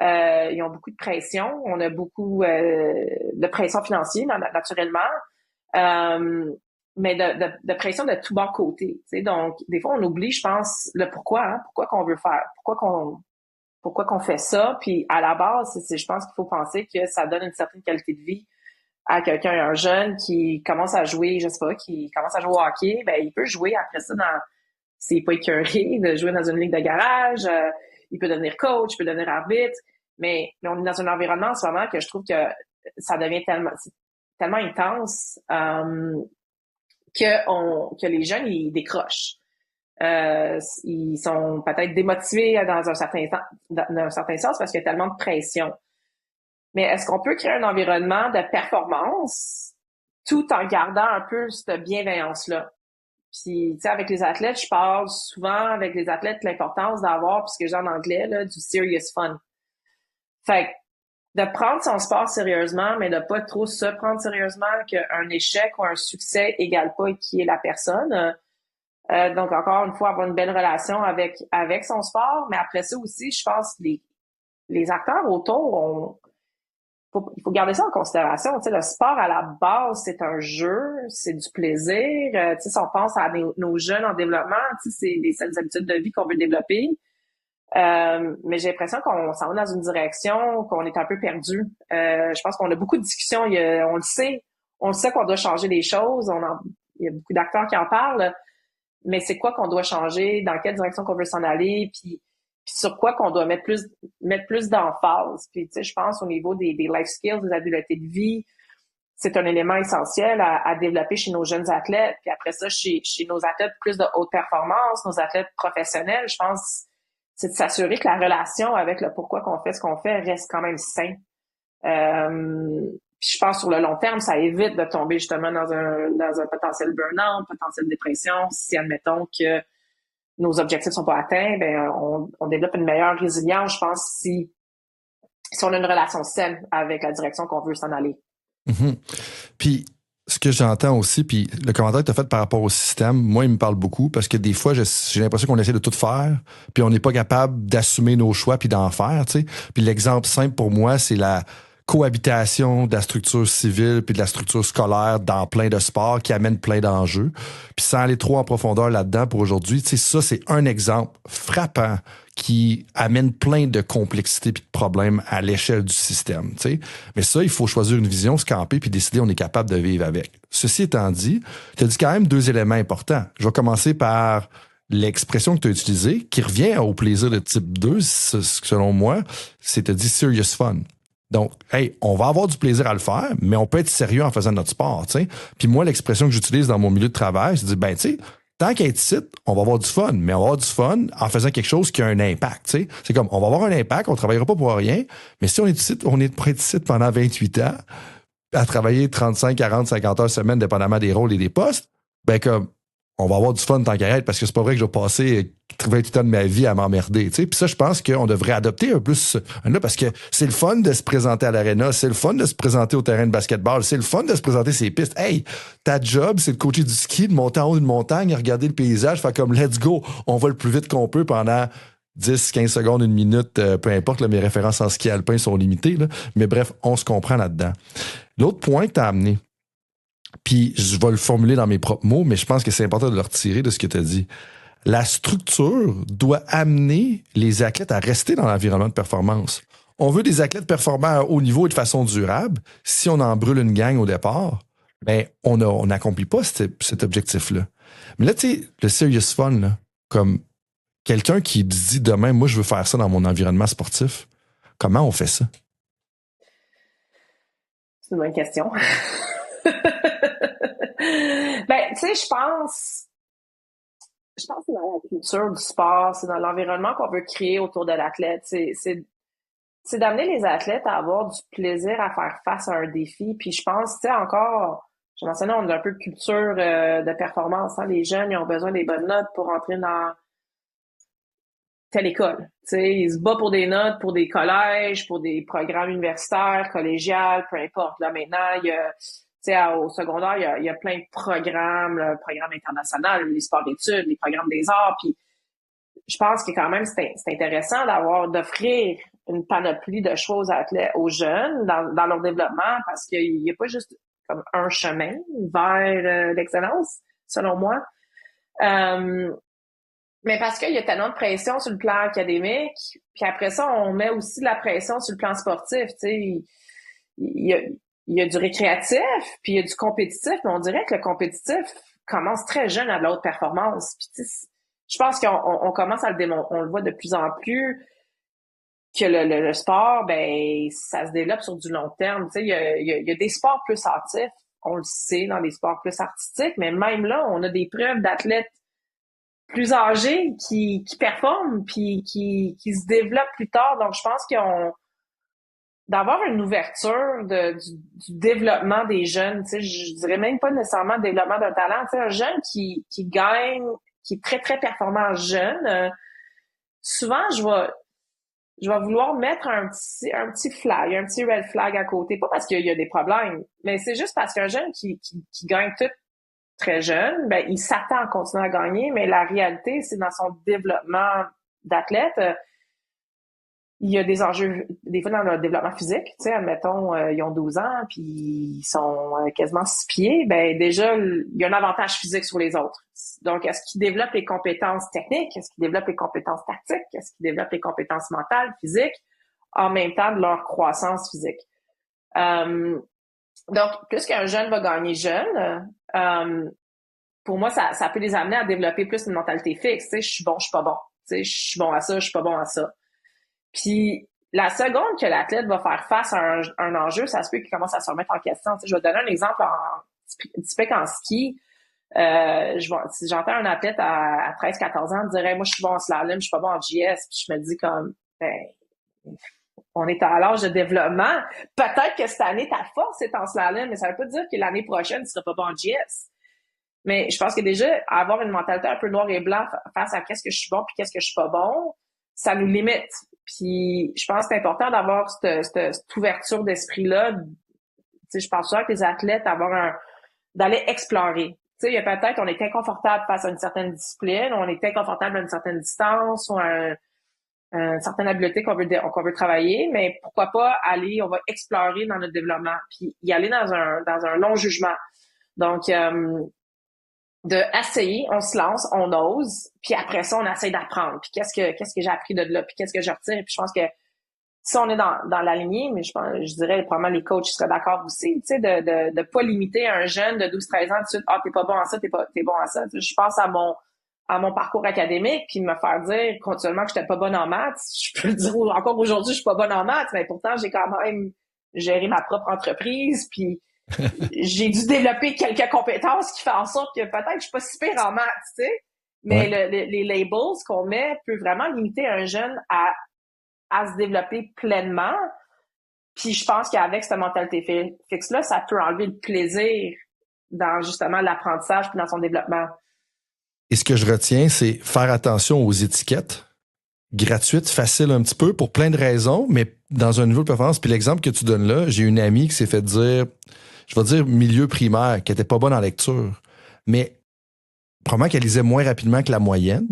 Ils ont beaucoup de pression. On a beaucoup de pression financière, naturellement. Mais de pression de tous bords côtés. Donc, des fois, on oublie, je pense, le pourquoi. Pourquoi qu'on veut faire. Pourquoi qu'on fait ça. Puis, à la base, je pense qu'il faut penser que ça donne une certaine qualité de vie à quelqu'un, un jeune qui commence à jouer, je sais pas, qui commence à jouer au hockey. Ben, il peut jouer après ça s'il n'est pas écœuré de jouer dans une ligue de garage. Il peut devenir coach, il peut devenir arbitre, mais on est dans un environnement en ce moment que je trouve que ça devient tellement intense que les jeunes, ils décrochent. Ils sont peut-être démotivés dans un certain sens parce qu'il y a tellement de pression. Mais est-ce qu'on peut créer un environnement de performance tout en gardant un peu cette bienveillance-là? Puis, tu sais, avec les athlètes, je parle souvent avec les athlètes de l'importance d'avoir, puisque j'ai en anglais, là, du serious fun. Fait que de prendre son sport sérieusement, mais de pas trop se prendre sérieusement, qu'un échec ou un succès égale pas qui est la personne. Donc, encore une fois, avoir une belle relation avec son sport. Mais après ça aussi, je pense que les acteurs autour il faut garder ça en considération. Tu sais, le sport, à la base, c'est un jeu, c'est du plaisir. Tu sais, si on pense à nos jeunes en développement, tu sais, c'est des saines habitudes de vie qu'on veut développer. Mais j'ai l'impression qu'on s'en va dans une direction, qu'on est un peu perdu. Je pense qu'on a beaucoup de discussions. On le sait qu'on doit changer les choses. Il y a beaucoup d'acteurs qui en parlent. Mais c'est quoi qu'on doit changer? Dans quelle direction qu'on veut s'en aller? Puis sur quoi qu'on doit mettre plus d'emphase. Puis, tu sais, je pense au niveau des life skills, des habiletés de vie, c'est un élément essentiel à développer chez nos jeunes athlètes. Puis après ça, chez nos athlètes plus de haute performance, nos athlètes professionnels, je pense, c'est de s'assurer que la relation avec le pourquoi qu'on fait ce qu'on fait reste quand même sain. Puis je pense sur le long terme, ça évite de tomber justement dans un potentiel burn-out, potentiel dépression, si admettons que nos objectifs sont pas atteints, ben on développe une meilleure résilience, je pense, si on a une relation saine avec la direction qu'on veut s'en aller. Mm-hmm. Puis ce que j'entends aussi, puis le commentaire que tu as fait par rapport au système, moi, il me parle beaucoup parce que des fois, j'ai l'impression qu'on essaie de tout faire, puis on n'est pas capable d'assumer nos choix puis d'en faire, tu sais. Puis l'exemple simple pour moi, c'est la cohabitation de la structure civile puis de la structure scolaire dans plein de sports qui amène plein d'enjeux. Puis sans aller trop en profondeur là-dedans pour aujourd'hui, tu sais, ça, c'est un exemple frappant qui amène plein de complexités puis de problèmes à l'échelle du système, tu sais. Mais ça, il faut choisir une vision, se camper puis décider on est capable de vivre avec. Ceci étant dit, tu as dit quand même 2 éléments importants. Je vais commencer par l'expression que tu as utilisée, qui revient au plaisir de type 2, selon moi, c'est tu as dit serious fun. Donc, hey, on va avoir du plaisir à le faire, mais on peut être sérieux en faisant notre sport, tu sais. Puis moi, l'expression que j'utilise dans mon milieu de travail, c'est de dire, ben, tu sais, tant qu'à être ici, on va avoir du fun, mais on va avoir du fun en faisant quelque chose qui a un impact, tu sais. C'est comme, on va avoir un impact, on travaillera pas pour rien, mais si on est ici, on est prêt ici pendant 28 ans, à travailler 35, 40, 50 heures semaine, dépendamment des rôles et des postes, ben comme, on va avoir du fun tant qu'à être, parce que c'est pas vrai que je vais passer 28 ans de ma vie à m'emmerder, tu sais. Puis ça, je pense qu'on devrait adopter un peu là, parce que c'est le fun de se présenter à l'aréna, c'est le fun de se présenter au terrain de basketball, c'est le fun de se présenter sur les pistes. Hey, ta job, c'est de coacher du ski, de monter en haut d'une montagne, regarder le paysage, faire comme let's go, on va le plus vite qu'on peut pendant 10, 15 secondes, une minute, peu importe, là, mes références en ski alpin sont limitées, là. Mais bref, on se comprend là-dedans. L'autre point que tu as amené, puis je vais le formuler dans mes propres mots, mais je pense que c'est important de le retirer de ce que tu as dit. La structure doit amener les athlètes à rester dans l'environnement de performance. On veut des athlètes performants à haut niveau et de façon durable. Si on en brûle une gang au départ, ben on n'accomplit pas cet objectif-là. Mais là, tu sais, le serious fun, là, comme quelqu'un qui dit demain, moi, je veux faire ça dans mon environnement sportif, comment on fait ça? C'est une bonne question. Ben, tu sais, je pense que c'est dans la culture du sport, c'est dans l'environnement qu'on veut créer autour de l'athlète. C'est d'amener les athlètes à avoir du plaisir à faire face à un défi. Puis je pense, tu sais, encore, je mentionnais, on a un peu de culture de performance. Hein. Les jeunes, ils ont besoin des bonnes notes pour entrer dans telle école. Tu sais, ils se battent pour des notes, pour des collèges, pour des programmes universitaires, collégiales, peu importe. Là, maintenant, il y a, tu sais, au secondaire, il y a plein de programmes, le programme international, les sports d'études, les programmes des arts. Puis je pense que quand même, c'est intéressant d'offrir une panoplie de choses aux jeunes dans leur développement parce qu'il n'y a pas juste comme un chemin vers l'excellence, selon moi. Mais parce qu'il y a tellement de pression sur le plan académique, puis après ça, on met aussi de la pression sur le plan sportif. Tu sais, il y a du récréatif, puis il y a du compétitif, mais on dirait que le compétitif commence très jeune à de la haute performance. Puis tu sais, je pense qu'on commence à le démontrer, on le voit de plus en plus que le sport, ben ça se développe sur du long terme. Tu sais, il y a des sports plus actifs, on le sait dans les sports plus artistiques, mais même là, on a des preuves d'athlètes plus âgés qui performent puis qui se développent plus tard. Donc, je pense d'avoir une ouverture du développement des jeunes, tu sais, je dirais même pas nécessairement le développement d'un talent, tu sais, un jeune qui gagne, qui est très, très performant jeune, souvent, je vais vouloir mettre un petit flag, un petit red flag à côté, pas parce qu'il y a des problèmes, mais c'est juste parce qu'un jeune qui gagne tout très jeune, ben, il s'attend à continuer à gagner, mais la réalité, c'est dans son développement d'athlète, il y a des enjeux, des fois dans leur développement physique, tu sais, admettons, ils ont 12 ans, puis ils sont quasiment 6 pieds, ben déjà, il y a un avantage physique sur les autres. Donc, est-ce qu'ils développent les compétences techniques? Est-ce qu'ils développent les compétences tactiques? Est-ce qu'ils développent les compétences mentales, physiques, en même temps de leur croissance physique? Donc, plus qu'un jeune va gagner jeune, pour moi, ça peut les amener à développer plus une mentalité fixe. Tu sais, je suis bon, je suis pas bon. Tu sais, je suis bon à ça, je suis pas bon à ça. Puis, la seconde que l'athlète va faire face à un enjeu, ça se peut qu'il commence à se remettre en question. Tu sais, je vais te donner un exemple typique en ski. Si j'entends un athlète à 13-14 ans dire « moi, je suis bon en slalom, je suis pas bon en JS », puis je me dis comme, ben, on est à l'âge de développement. Peut-être que cette année, ta force est en slalom, mais ça veut pas dire que l'année prochaine, tu seras pas bon en JS. Mais je pense que déjà, avoir une mentalité un peu noir et blanc face à qu'est-ce que je suis bon puis qu'est-ce que je suis pas bon, ça nous limite. Puis je pense que c'est important d'avoir cette ouverture d'esprit-là. Tu sais, je pense souvent que les athlètes d'aller explorer. Tu sais, il y a peut-être, on est inconfortable face à une certaine discipline, on est inconfortable à une certaine distance ou à une certaine habileté qu'on veut travailler, mais pourquoi pas on va explorer dans notre développement, puis y aller dans un long jugement. Donc, de essayer, on se lance, on ose, puis après ça, on essaie d'apprendre. Puis qu'est-ce que j'ai appris de là, puis qu'est-ce que je retire. Puis je pense que si on est dans la lignée, mais je dirais probablement les coachs seraient d'accord aussi, tu sais, de pas limiter un jeune de 12-13 ans tout de suite, t'es pas bon à ça, t'es bon à ça. Je pense à mon parcours académique, puis me faire dire continuellement que j'étais pas bonne en maths. Je peux le dire encore aujourd'hui, je suis pas bonne en maths, mais pourtant j'ai quand même géré ma propre entreprise, puis j'ai dû développer quelques compétences qui font en sorte que peut-être je suis pas si pire en maths, tu sais. Mais les labels qu'on met peut vraiment limiter un jeune à se développer pleinement. Puis je pense qu'avec cette mentalité fixe-là, ça peut enlever le plaisir dans justement l'apprentissage puis dans son développement. Et ce que je retiens, c'est faire attention aux étiquettes gratuites, faciles un petit peu pour plein de raisons, mais dans un niveau de performance. Puis l'exemple que tu donnes là, j'ai une amie qui s'est fait dire, je vais dire milieu primaire, qui était pas bonne en lecture, mais probablement qu'elle lisait moins rapidement que la moyenne,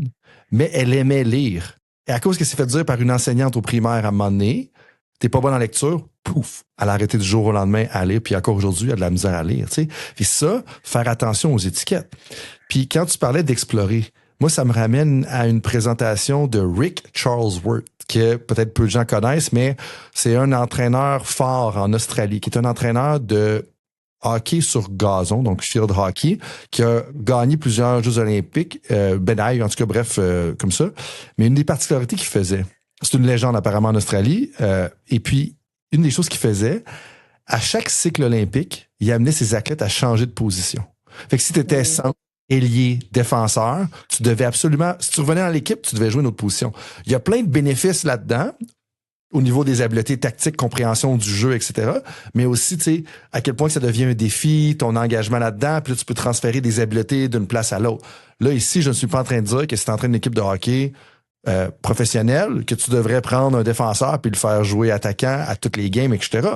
mais elle aimait lire. Et à cause qu'elle s'est fait dire par une enseignante au primaire à un moment donné, t'es pas bonne en lecture, pouf, elle a arrêté du jour au lendemain à lire, puis encore aujourd'hui, elle a de la misère à lire, tu sais. Puis ça, faire attention aux étiquettes. Puis quand tu parlais d'explorer, moi, ça me ramène à une présentation de Rick Charlesworth, que peut-être peu de gens connaissent, mais c'est un entraîneur fort en Australie, qui est un entraîneur de hockey sur gazon, donc field hockey, qui a gagné plusieurs Jeux olympiques, médailles, en tout cas, bref, comme ça. Mais une des particularités qu'il faisait, c'est une légende apparemment en Australie, et puis une des choses qu'il faisait, à chaque cycle olympique, il amenait ses athlètes à changer de position. Fait que si tu étais centre, ailier, défenseur, tu devais absolument, si tu revenais dans l'équipe, tu devais jouer une autre position. Il y a plein de bénéfices là-dedans, au niveau des habiletés tactiques, compréhension du jeu, etc. Mais aussi, tu sais, à quel point ça devient un défi, ton engagement là-dedans, puis là, tu peux transférer des habiletés d'une place à l'autre. Là, ici, je ne suis pas en train de dire que si tu es en train d'une équipe de hockey professionnelle, que tu devrais prendre un défenseur puis le faire jouer attaquant à toutes les games, etc.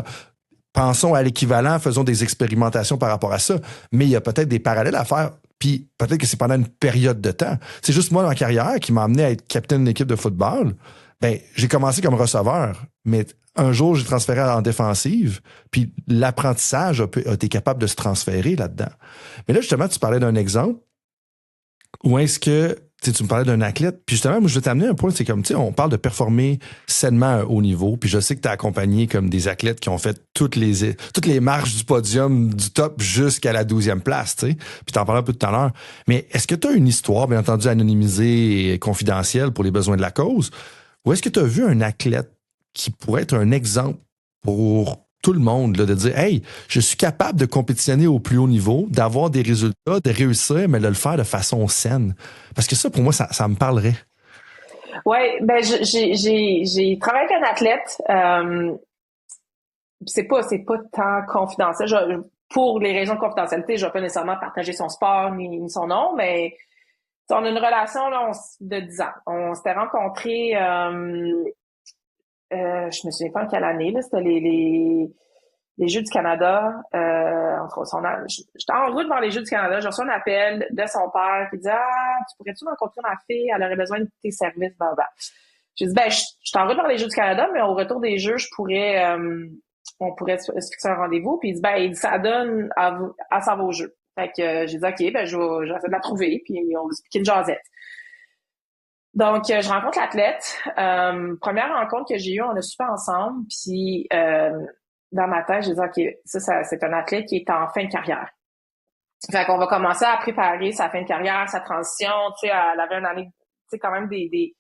Pensons à l'équivalent, faisons des expérimentations par rapport à ça. Mais il y a peut-être des parallèles à faire. Puis peut-être que c'est pendant une période de temps. C'est juste moi, dans ma carrière, qui m'a amené à être capitaine d'une équipe de football. Ben, j'ai commencé comme receveur, mais un jour, j'ai transféré en défensive, puis l'apprentissage a été capable de se transférer là-dedans. Mais là, justement, tu parlais d'un exemple où est-ce que tu me parlais d'un athlète, puis justement, moi, je vais t'amener un point, c'est comme, tu sais, on parle de performer sainement à un haut niveau, puis je sais que tu as accompagné comme des athlètes qui ont fait toutes les marches du podium, du top jusqu'à la 12e place, tu sais, puis t'en parlais un peu tout à l'heure. Mais est-ce que tu as une histoire, bien entendu, anonymisée et confidentielle pour les besoins de la cause, ou est-ce que tu as vu un athlète qui pourrait être un exemple pour tout le monde, là, de dire, hey, je suis capable de compétitionner au plus haut niveau, d'avoir des résultats, de réussir, mais de le faire de façon saine. Parce que ça, pour moi, ça me parlerait. Oui, ben j'ai travaillé avec un athlète. C'est pas tant confidentiel. Pour les raisons de confidentialité, je ne vais pas nécessairement partager son sport ni son nom, mais on a une relation là, de 10 ans. On s'était rencontrés, je me souviens pas en quelle année, là, c'était les Jeux du Canada. Entre autres, j'étais en route vers les Jeux du Canada, j'ai reçu un appel de son père qui dit « tu pourrais-tu rencontrer ma fille? Elle aurait besoin de tes services. » J'ai dit « je suis en route vers les Jeux du Canada, mais au retour des Jeux, on pourrait se fixer un rendez-vous. » Puis il dit « ça donne à s'en va aux Jeux. » Fait que j'ai dit « OK, je vais essayer de la trouver. » Puis on va se piquer une jasette. Donc, je rencontre l'athlète. Première rencontre que j'ai eue, on a super ensemble. Puis, dans ma tête, j'ai dit, OK, ça, c'est un athlète qui est en fin de carrière. Fait qu'on va commencer à préparer sa fin de carrière, sa transition. Tu sais, elle avait une année, tu sais, quand même des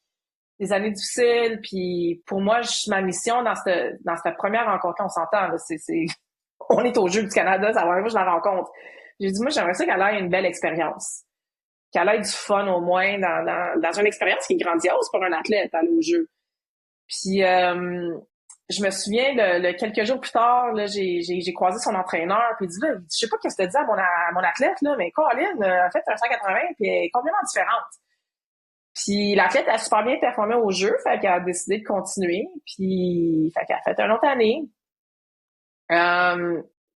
années difficiles. Puis, pour moi, ma mission dans cette première rencontre-là, on s'entend, là, on est au Jeu du Canada, ça va arriver, je la rencontre. J'ai dit, moi, j'aimerais ça qu'elle ait une belle expérience. Qu'elle ait du fun au moins dans une expérience qui est grandiose pour un athlète, aller au jeu. Puis je me souviens, quelques jours plus tard, là, j'ai croisé son entraîneur, puis il dit, là, je sais pas qu'est-ce que tu dis à mon athlète, là, mais Colin a fait un 180, puis elle est complètement différente. Puis l'athlète a super bien performé au jeu, fait qu'elle a décidé de continuer, puis fait qu'elle a fait une autre année.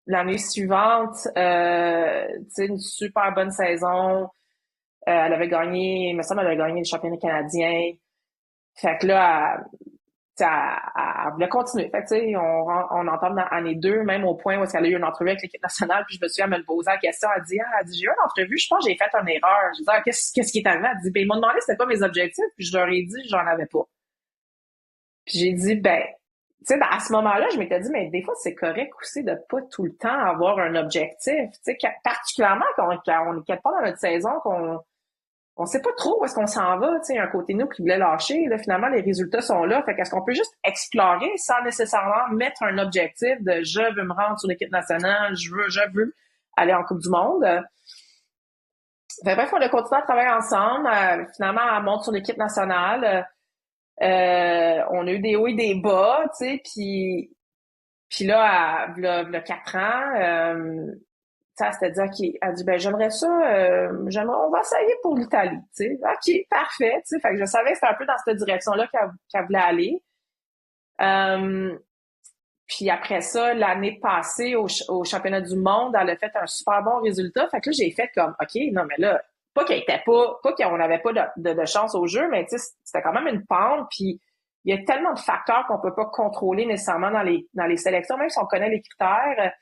L'année suivante, tu sais, une super bonne saison. Elle avait gagné, il me semble, elle avait gagné le championnat canadien. Fait que là, elle voulait continuer. Fait que, tu sais, on entame dans l'année 2, même au point où elle a eu une entrevue avec l'équipe nationale, puis je me souviens, elle me posait la question, elle dit, j'ai eu une entrevue, je pense que j'ai fait une erreur. Je dis, qu'est-ce qui est arrivé? Elle dit, ils m'ont demandé c'était quoi mes objectifs, puis je leur ai dit, j'en avais pas. Puis j'ai dit, tu sais, à ce moment-là, je m'étais dit, mais des fois, c'est correct aussi de pas tout le temps avoir un objectif. Tu sais, particulièrement quand on est quelque part dans notre saison, on sait pas trop où est-ce qu'on s'en va, tu sais, un côté nous qui voulait lâcher, là, finalement, les résultats sont là, fait qu'est-ce qu'on peut juste explorer sans nécessairement mettre un objectif de je veux me rendre sur l'équipe nationale, je veux aller en Coupe du Monde. Fait, bref, on a continué à travailler ensemble, finalement, elle monte sur l'équipe nationale, on a eu des hauts et des bas, tu sais, puis là, il y a 4 ans, elle s'était dit, OK, elle dit, ben, j'aimerais ça, on va essayer pour l'Italie, tu sais. OK, parfait, tu sais. Fait que je savais que c'était un peu dans cette direction-là qu'elle voulait aller. Puis après ça, l'année passée, au championnat du monde, elle a fait un super bon résultat. Fait que là, j'ai fait comme, OK, non, mais là, pas qu'on n'avait pas de chance au jeu, mais tu sais, c'était quand même une pente. Puis il y a tellement de facteurs qu'on peut pas contrôler nécessairement dans les sélections, même si on connaît les critères,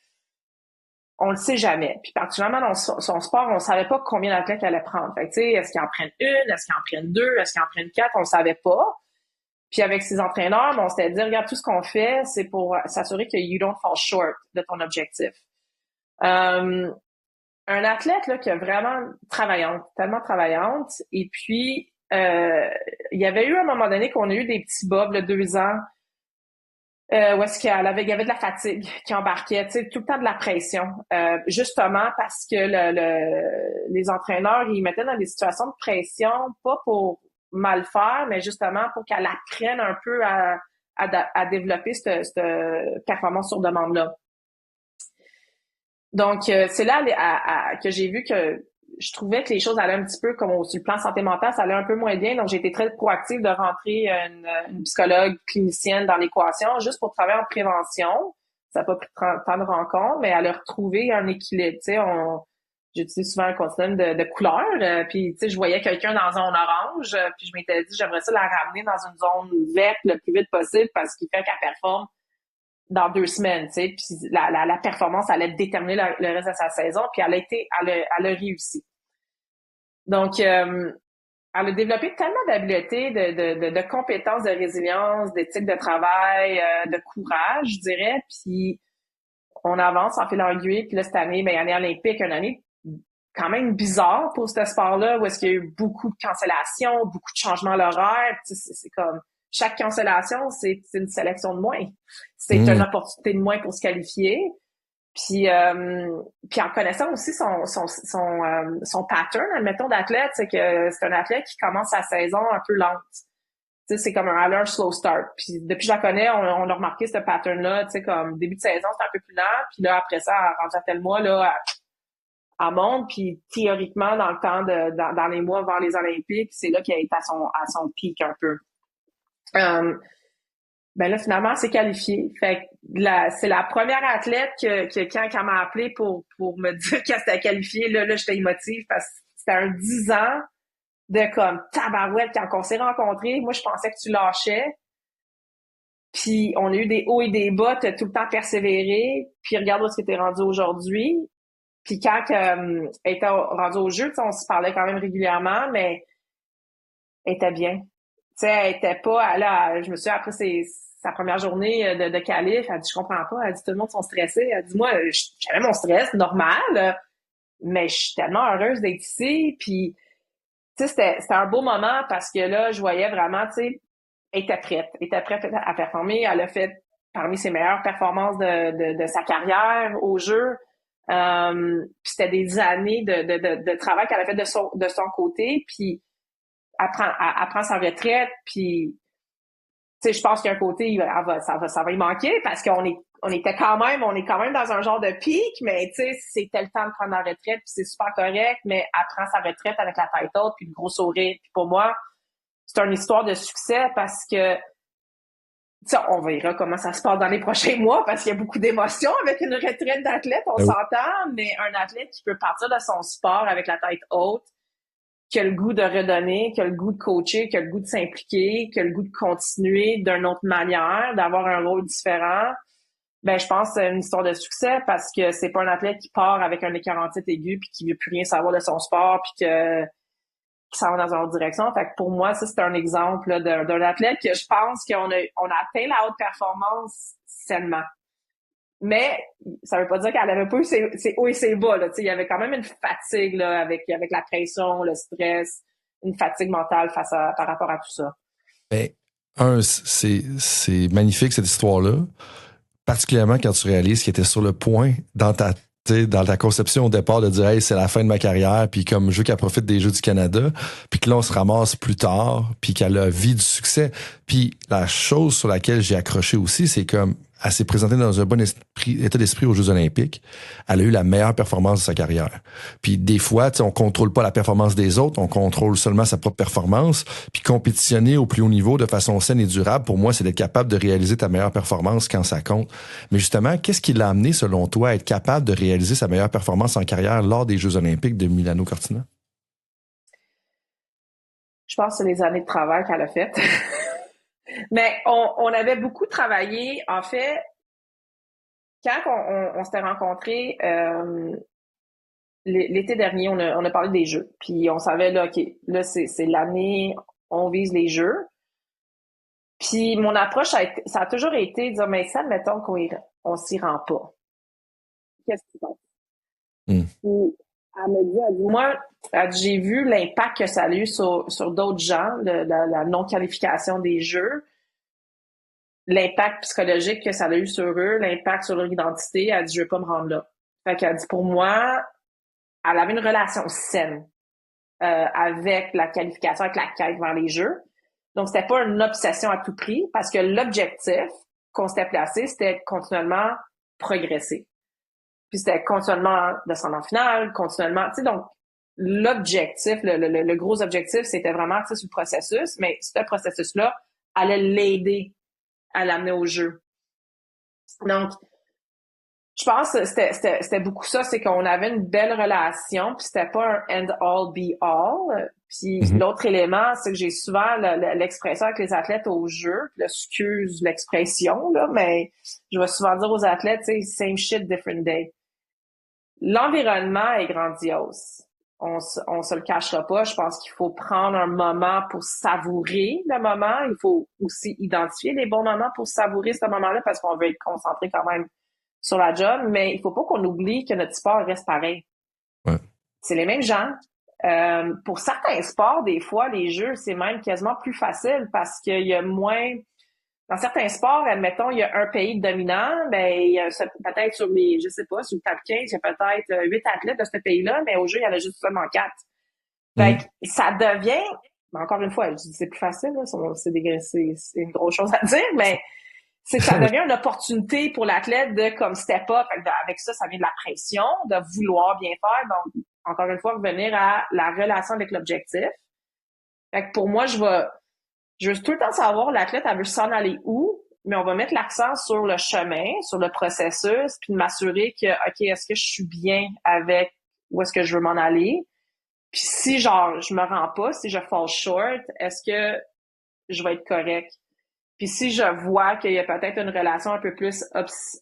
on le sait jamais. Puis particulièrement dans son sport, on savait pas combien d'athlètes elle allait prendre. Fait que tu sais, est-ce qu'ils en prennent une, est-ce qu'ils en prennent deux, est-ce qu'ils en prennent quatre, on le savait pas. Puis avec ses entraîneurs, on s'était dit, regarde, tout ce qu'on fait, c'est pour s'assurer que you don't fall short de ton objectif. Un athlète là qui est vraiment travaillante, tellement travaillante. Et puis, il y avait eu à un moment donné qu'on a eu des petits bobs, 2 ans, où est-ce il y avait de la fatigue qui embarquait, tu sais, tout le temps de la pression. Justement parce que les entraîneurs, ils mettaient dans des situations de pression, pas pour mal faire, mais justement pour qu'elle apprenne un peu à développer cette performance sur demande-là. Donc, c'est là que j'ai vu que je trouvais que les choses allaient un petit peu comme sur le plan santé mentale, ça allait un peu moins bien. Donc, j'ai été très proactive de rentrer une psychologue clinicienne dans l'équation juste pour travailler en prévention. Ça n'a pas pris tant de rencontres, mais elle a retrouvé un équilibre. Tu sais, j'utilise souvent un continuum de couleurs. Puis, tu sais, je voyais quelqu'un dans une zone orange, puis je m'étais dit, j'aimerais ça la ramener dans une zone verte le plus vite possible parce qu'il fait qu'elle performe dans 2 semaines, tu sais. Puis la performance allait déterminer le reste de sa saison, puis elle a réussi. Donc, elle a développé tellement d'habiletés, de compétences, de résilience, d'éthique de travail, de courage, je dirais. Puis on avance en fil en aiguille. Puis là, cette année, année olympique, une année quand même bizarre pour ce sport-là, où est-ce qu'il y a eu beaucoup de cancellations, beaucoup de changements à l'horaire. C'est comme chaque cancellation, c'est une sélection de moins. C'est une opportunité de moins pour se qualifier. Puis en connaissant aussi son pattern, admettons, d'athlète, c'est que c'est un athlète qui commence sa saison un peu lente. Tu sais, c'est comme un slow start. Puis depuis que je la connais, on a remarqué ce pattern-là, tu sais, comme début de saison, c'est un peu plus lent. Puis là, après ça, rendu à tel mois, là, elle monte. Puis théoriquement, dans le temps dans les mois vers les Olympiques, c'est là qu'elle est à son pic un peu. Ben là, finalement, elle s'est qualifiée. Fait que c'est la première athlète que quand elle m'a appelé pour me dire qu'elle s'était qualifiée, là, j'étais émotive parce que c'était un 10 ans de comme tabarouette quand on s'est rencontrés. Moi, je pensais que tu lâchais. Puis on a eu des hauts et des bas, t'as tout le temps persévéré. Puis regarde où est-ce que t'es rendu aujourd'hui. Puis quand elle était rendue au jeu, on se parlait quand même régulièrement, mais elle était bien. Tu sais, elle était pas, là, je me suis après sa première journée de qualif, elle dit, je comprends pas, elle dit, tout le monde sont stressés, elle dit, moi, j'avais mon stress normal, mais je suis tellement heureuse d'être ici, puis, tu sais, c'était un beau moment parce que là, je voyais vraiment, tu sais, elle était prête à performer, elle a fait parmi ses meilleures performances de sa carrière au jeu, puis c'était des années de travail qu'elle a fait de son côté, puis elle prend sa retraite, puis tu sais, je pense qu'un côté, ça va y manquer parce qu'on est quand même dans un genre de pic, mais tu sais, c'était le temps de prendre la retraite, puis c'est super correct, mais elle prend sa retraite avec la tête haute, puis le gros sourire. Puis pour moi, c'est une histoire de succès parce que, tu sais, on verra comment ça se passe dans les prochains mois parce qu'il y a beaucoup d'émotions avec une retraite d'athlète, on s'entend, mais un athlète qui peut partir de son sport avec la tête haute, qui a le goût de redonner, qui a le goût de coacher, qui a le goût de s'impliquer, qui a le goût de continuer d'une autre manière, d'avoir un rôle différent, ben je pense que c'est une histoire de succès parce que c'est pas un athlète qui part avec un écarantite aigu puis qui veut plus rien savoir de son sport puis qui s'en va dans une autre direction. Fait que pour moi, ça, c'est un exemple là, d'un athlète que je pense qu'on a atteint la haute performance sainement. Mais ça veut pas dire qu'elle avait pas eu ses hauts et ses bas. Là. Il y avait quand même une fatigue là, avec la pression, le stress, une fatigue mentale par rapport à tout ça. Ben, c'est magnifique cette histoire-là, particulièrement quand tu réalises qu'il était sur le point dans ta conception au départ de dire hey, c'est la fin de ma carrière, puis comme je veux qu'elle profite des Jeux du Canada, puis que là on se ramasse plus tard, puis qu'elle a vie du succès. Puis la chose sur laquelle j'ai accroché aussi, c'est comme elle s'est présentée dans un bon état d'esprit aux Jeux olympiques, elle a eu la meilleure performance de sa carrière. Puis des fois, on contrôle pas la performance des autres, on contrôle seulement sa propre performance. Puis compétitionner au plus haut niveau de façon saine et durable, pour moi, c'est d'être capable de réaliser ta meilleure performance quand ça compte. Mais justement, qu'est-ce qui l'a amené, selon toi, à être capable de réaliser sa meilleure performance en carrière lors des Jeux olympiques de Milano-Cortina? Je pense que c'est les années de travail qu'elle a faites. Mais on avait beaucoup travaillé. En fait, quand on s'était rencontrés l'été dernier, on a parlé des Jeux. Puis on savait, là, OK, là, c'est l'année, on vise les Jeux. Puis mon approche, ça a toujours été de dire, mais ça, admettons qu'on s'y rend pas. Qu'est-ce que tu penses? Puis elle m'a dit, moi, j'ai vu l'impact que ça a eu sur d'autres gens, la non-qualification des Jeux, l'impact psychologique que ça a eu sur eux, l'impact sur leur identité. Elle dit, je veux pas me rendre là. Fait qu'elle dit, pour moi, elle avait une relation saine avec la qualification, avec la quête vers les Jeux. Donc, c'était pas une obsession à tout prix, parce que l'objectif qu'on s'était placé, c'était continuellement progresser. Puis c'était continuellement descendre en finale, continuellement, tu sais, donc l'objectif, le gros objectif, c'était vraiment, tu sais, sur le processus, mais ce processus-là allait l'aider à l'amener au jeu. Donc, je pense que c'était beaucoup ça, c'est qu'on avait une belle relation, puis c'était pas un end-all, be-all. Puis l'autre élément, c'est que j'ai souvent l'expression avec les athlètes au jeu, puis là, excuse l'expression, là, mais je vais souvent dire aux athlètes, tu sais, same shit, different day. L'environnement est grandiose. On se le cachera pas. Je pense qu'il faut prendre un moment pour savourer le moment. Il faut aussi identifier les bons moments pour savourer ce moment-là parce qu'on veut être concentré quand même sur la job, mais il faut pas qu'on oublie que notre sport reste pareil. Ouais. C'est les mêmes gens. Pour certains sports, des fois, les jeux, c'est même quasiment plus facile parce qu'il y a moins... Dans certains sports, admettons, il y a un pays dominant, ben, il y a peut-être sur les, je sais pas, sur le top 15, il y a peut-être 8 athlètes de ce pays-là, mais au jeu, il y en a juste seulement 4. Fait que ça devient, encore une fois, je dis c'est plus facile, là, c'est une grosse chose à dire, mais c'est que ça devient une opportunité pour l'athlète de comme step up. Avec ça, ça vient de la pression, de vouloir bien faire. Donc, encore une fois, revenir à la relation avec l'objectif. Fait que pour moi, je veux tout le temps savoir l'athlète, elle veut s'en aller où, mais on va mettre l'accent sur le chemin, sur le processus, puis de m'assurer que, OK, est-ce que je suis bien avec où est-ce que je veux m'en aller? Puis si, genre, je me rends pas, si je fall short, est-ce que je vais être correct? Puis si je vois qu'il y a peut-être une relation un peu plus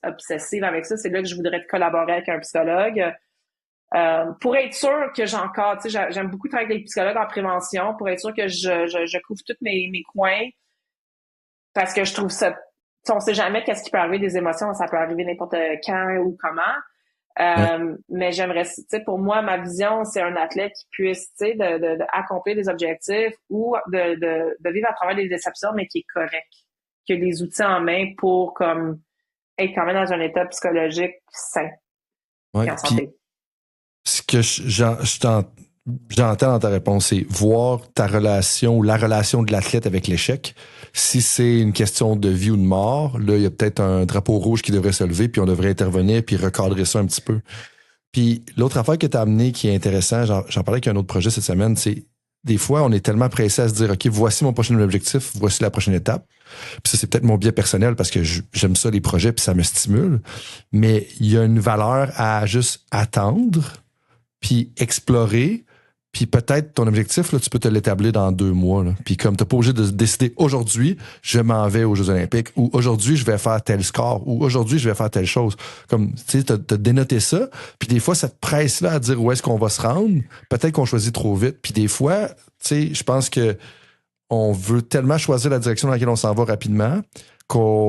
obsessive avec ça, c'est là que je voudrais collaborer avec un psychologue. Pour être sûr que j'encadre, tu sais, j'aime beaucoup travailler avec les psychologues en prévention pour être sûr que je couvre tous mes coins parce que je trouve ça, tu sais, on sait jamais qu'est-ce qui peut arriver des émotions, ça peut arriver n'importe quand ou comment. Mais j'aimerais, tu sais, pour moi, ma vision, c'est un athlète qui puisse, tu sais, de accomplir des objectifs ou de vivre à travers des déceptions, mais qui est correct, qui a les outils en main pour comme être quand même dans un état psychologique sain et en santé. Ce que j'entends dans ta réponse, c'est voir ta relation ou la relation de l'athlète avec l'échec. Si c'est une question de vie ou de mort, là, il y a peut-être un drapeau rouge qui devrait se lever, puis on devrait intervenir, puis recadrer ça un petit peu. Puis l'autre affaire que tu as amenée qui est intéressant, j'en parlais avec un autre projet cette semaine, c'est des fois, on est tellement pressé à se dire, OK, voici mon prochain objectif, voici la prochaine étape. Puis ça, c'est peut-être mon biais personnel parce que j'aime ça, les projets, puis ça me stimule. Mais il y a une valeur à juste attendre, puis explorer, puis peut-être ton objectif, là, tu peux te l'établir dans 2 mois. Là. Puis comme t'es pas obligé de décider aujourd'hui, je m'en vais aux Jeux olympiques, ou aujourd'hui, je vais faire tel score, ou aujourd'hui, je vais faire telle chose. Comme, tu sais, t'as dénoté ça, puis des fois, cette presse-là à dire où est-ce qu'on va se rendre, peut-être qu'on choisit trop vite. Puis des fois, tu sais, je pense que on veut tellement choisir la direction dans laquelle on s'en va rapidement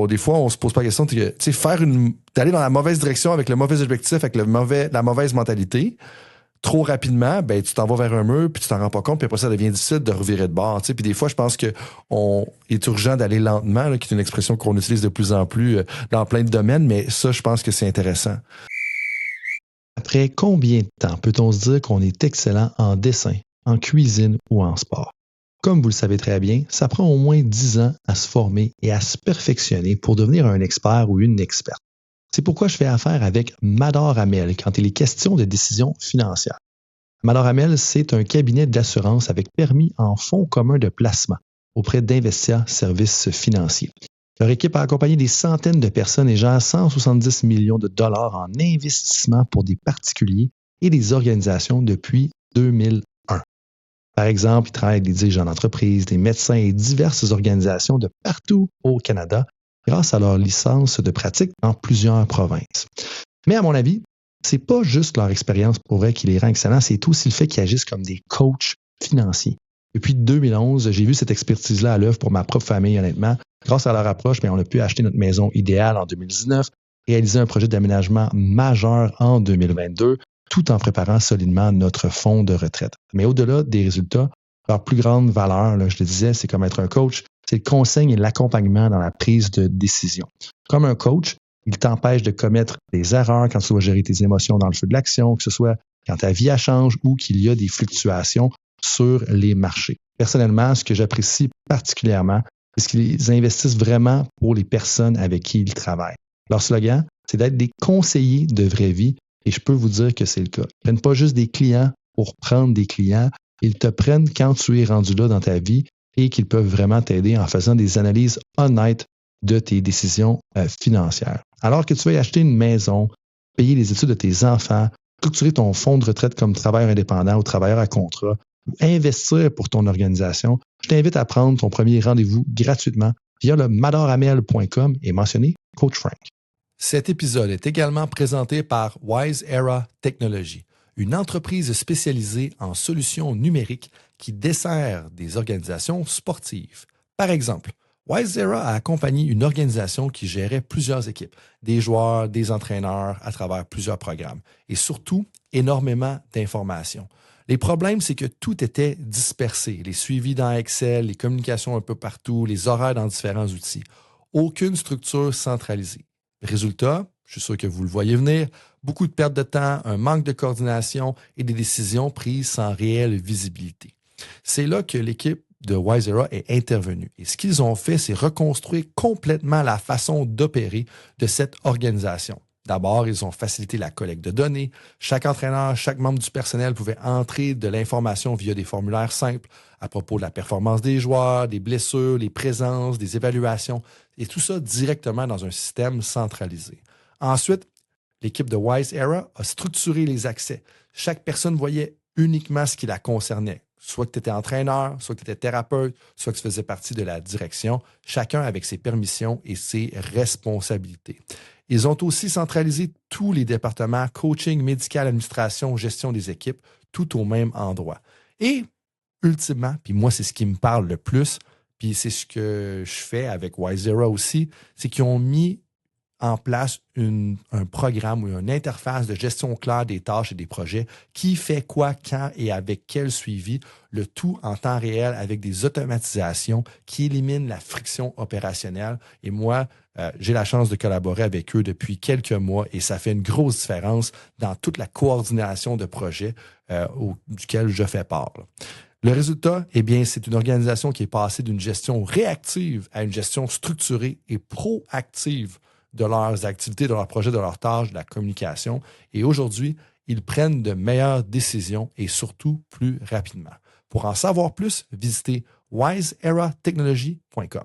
des fois, on se pose pas la question, tu sais, d'aller dans la mauvaise direction avec le mauvais objectif, avec la mauvaise mentalité, trop rapidement, ben tu t'en vas vers un mur, puis tu t'en rends pas compte, puis après ça devient difficile de revirer de bord. Tu sais. Puis des fois, je pense que est urgent d'aller lentement, là, qui est une expression qu'on utilise de plus en plus dans plein de domaines, mais ça, je pense que c'est intéressant. Après combien de temps peut-on se dire qu'on est excellent en dessin, en cuisine ou en sport? Comme vous le savez très bien, ça prend au moins 10 ans à se former et à se perfectionner pour devenir un expert ou une experte. C'est pourquoi je fais affaire avec Mador Hamel quand il est question de décisions financières. Mador Hamel, c'est un cabinet d'assurance avec permis en fonds communs de placement auprès d'Investia Services Financiers. Leur équipe a accompagné des centaines de personnes et gère 170 millions de dollars en investissement pour des particuliers et des organisations depuis 2001. Par exemple, ils travaillent avec des dirigeants d'entreprise, des médecins et diverses organisations de partout au Canada grâce à leur licence de pratique dans plusieurs provinces. Mais à mon avis, c'est pas juste leur expérience pour vrai qui les rend excellents, c'est aussi le fait qu'ils agissent comme des coachs financiers. Depuis 2011, j'ai vu cette expertise-là à l'œuvre pour ma propre famille, honnêtement. Grâce à leur approche, on a pu acheter notre maison idéale en 2019, réaliser un projet d'aménagement majeur en 2022, tout en préparant solidement notre fonds de retraite. Mais au-delà des résultats, leur plus grande valeur, là, je le disais, c'est comme être un coach, c'est le conseil et l'accompagnement dans la prise de décision. Comme un coach, il t'empêche de commettre des erreurs quand tu dois gérer tes émotions dans le feu de l'action, que ce soit quand ta vie change ou qu'il y a des fluctuations sur les marchés. Personnellement, ce que j'apprécie particulièrement, c'est qu'ils investissent vraiment pour les personnes avec qui ils travaillent. Leur slogan, c'est d'être des conseillers de vraie vie et je peux vous dire que c'est le cas. Ils ne prennent pas juste des clients pour prendre des clients, ils te prennent quand tu es rendu là dans ta vie et qu'ils peuvent vraiment t'aider en faisant des analyses honnêtes de tes décisions financières. Alors que tu vas acheter une maison, payer les études de tes enfants, structurer ton fonds de retraite comme travailleur indépendant ou travailleur à contrat, ou investir pour ton organisation, je t'invite à prendre ton premier rendez-vous gratuitement via le madorhamel.com et mentionner Coach Frank. Cet épisode est également présenté par Wise Era Technology, une entreprise spécialisée en solutions numériques qui dessert des organisations sportives. Par exemple, Wise Era a accompagné une organisation qui gérait plusieurs équipes, des joueurs, des entraîneurs à travers plusieurs programmes et surtout énormément d'informations. Les problèmes, c'est que tout était dispersé, les suivis dans Excel, les communications un peu partout, les horaires dans différents outils. Aucune structure centralisée. Résultat, je suis sûr que vous le voyez venir, beaucoup de pertes de temps, un manque de coordination et des décisions prises sans réelle visibilité. C'est là que l'équipe de Wise Era est intervenue. Et ce qu'ils ont fait, c'est reconstruire complètement la façon d'opérer de cette organisation. D'abord, ils ont facilité la collecte de données. Chaque entraîneur, chaque membre du personnel pouvait entrer de l'information via des formulaires simples à propos de la performance des joueurs, des blessures, les présences, des évaluations, et tout ça directement dans un système centralisé. Ensuite, l'équipe de Wise Era a structuré les accès. Chaque personne voyait uniquement ce qui la concernait. Soit que tu étais entraîneur, soit que tu étais thérapeute, soit que tu faisais partie de la direction, chacun avec ses permissions et ses responsabilités. Ils ont aussi centralisé tous les départements coaching, médical, administration, gestion des équipes, tout au même endroit. Et ultimement, puis moi, c'est ce qui me parle le plus, puis c'est ce que je fais avec Wise Era aussi, c'est qu'ils ont mis en place un programme ou une interface de gestion claire des tâches et des projets, qui fait quoi, quand et avec quel suivi, le tout en temps réel avec des automatisations qui éliminent la friction opérationnelle. Et moi, j'ai la chance de collaborer avec eux depuis quelques mois et ça fait une grosse différence dans toute la coordination de projets duquel je fais part. Le résultat, eh bien, c'est une organisation qui est passée d'une gestion réactive à une gestion structurée et proactive de leurs activités, de leurs projets, de leurs tâches, de la communication. Et aujourd'hui, ils prennent de meilleures décisions et surtout plus rapidement. Pour en savoir plus, visitez wiseeratechnology.com.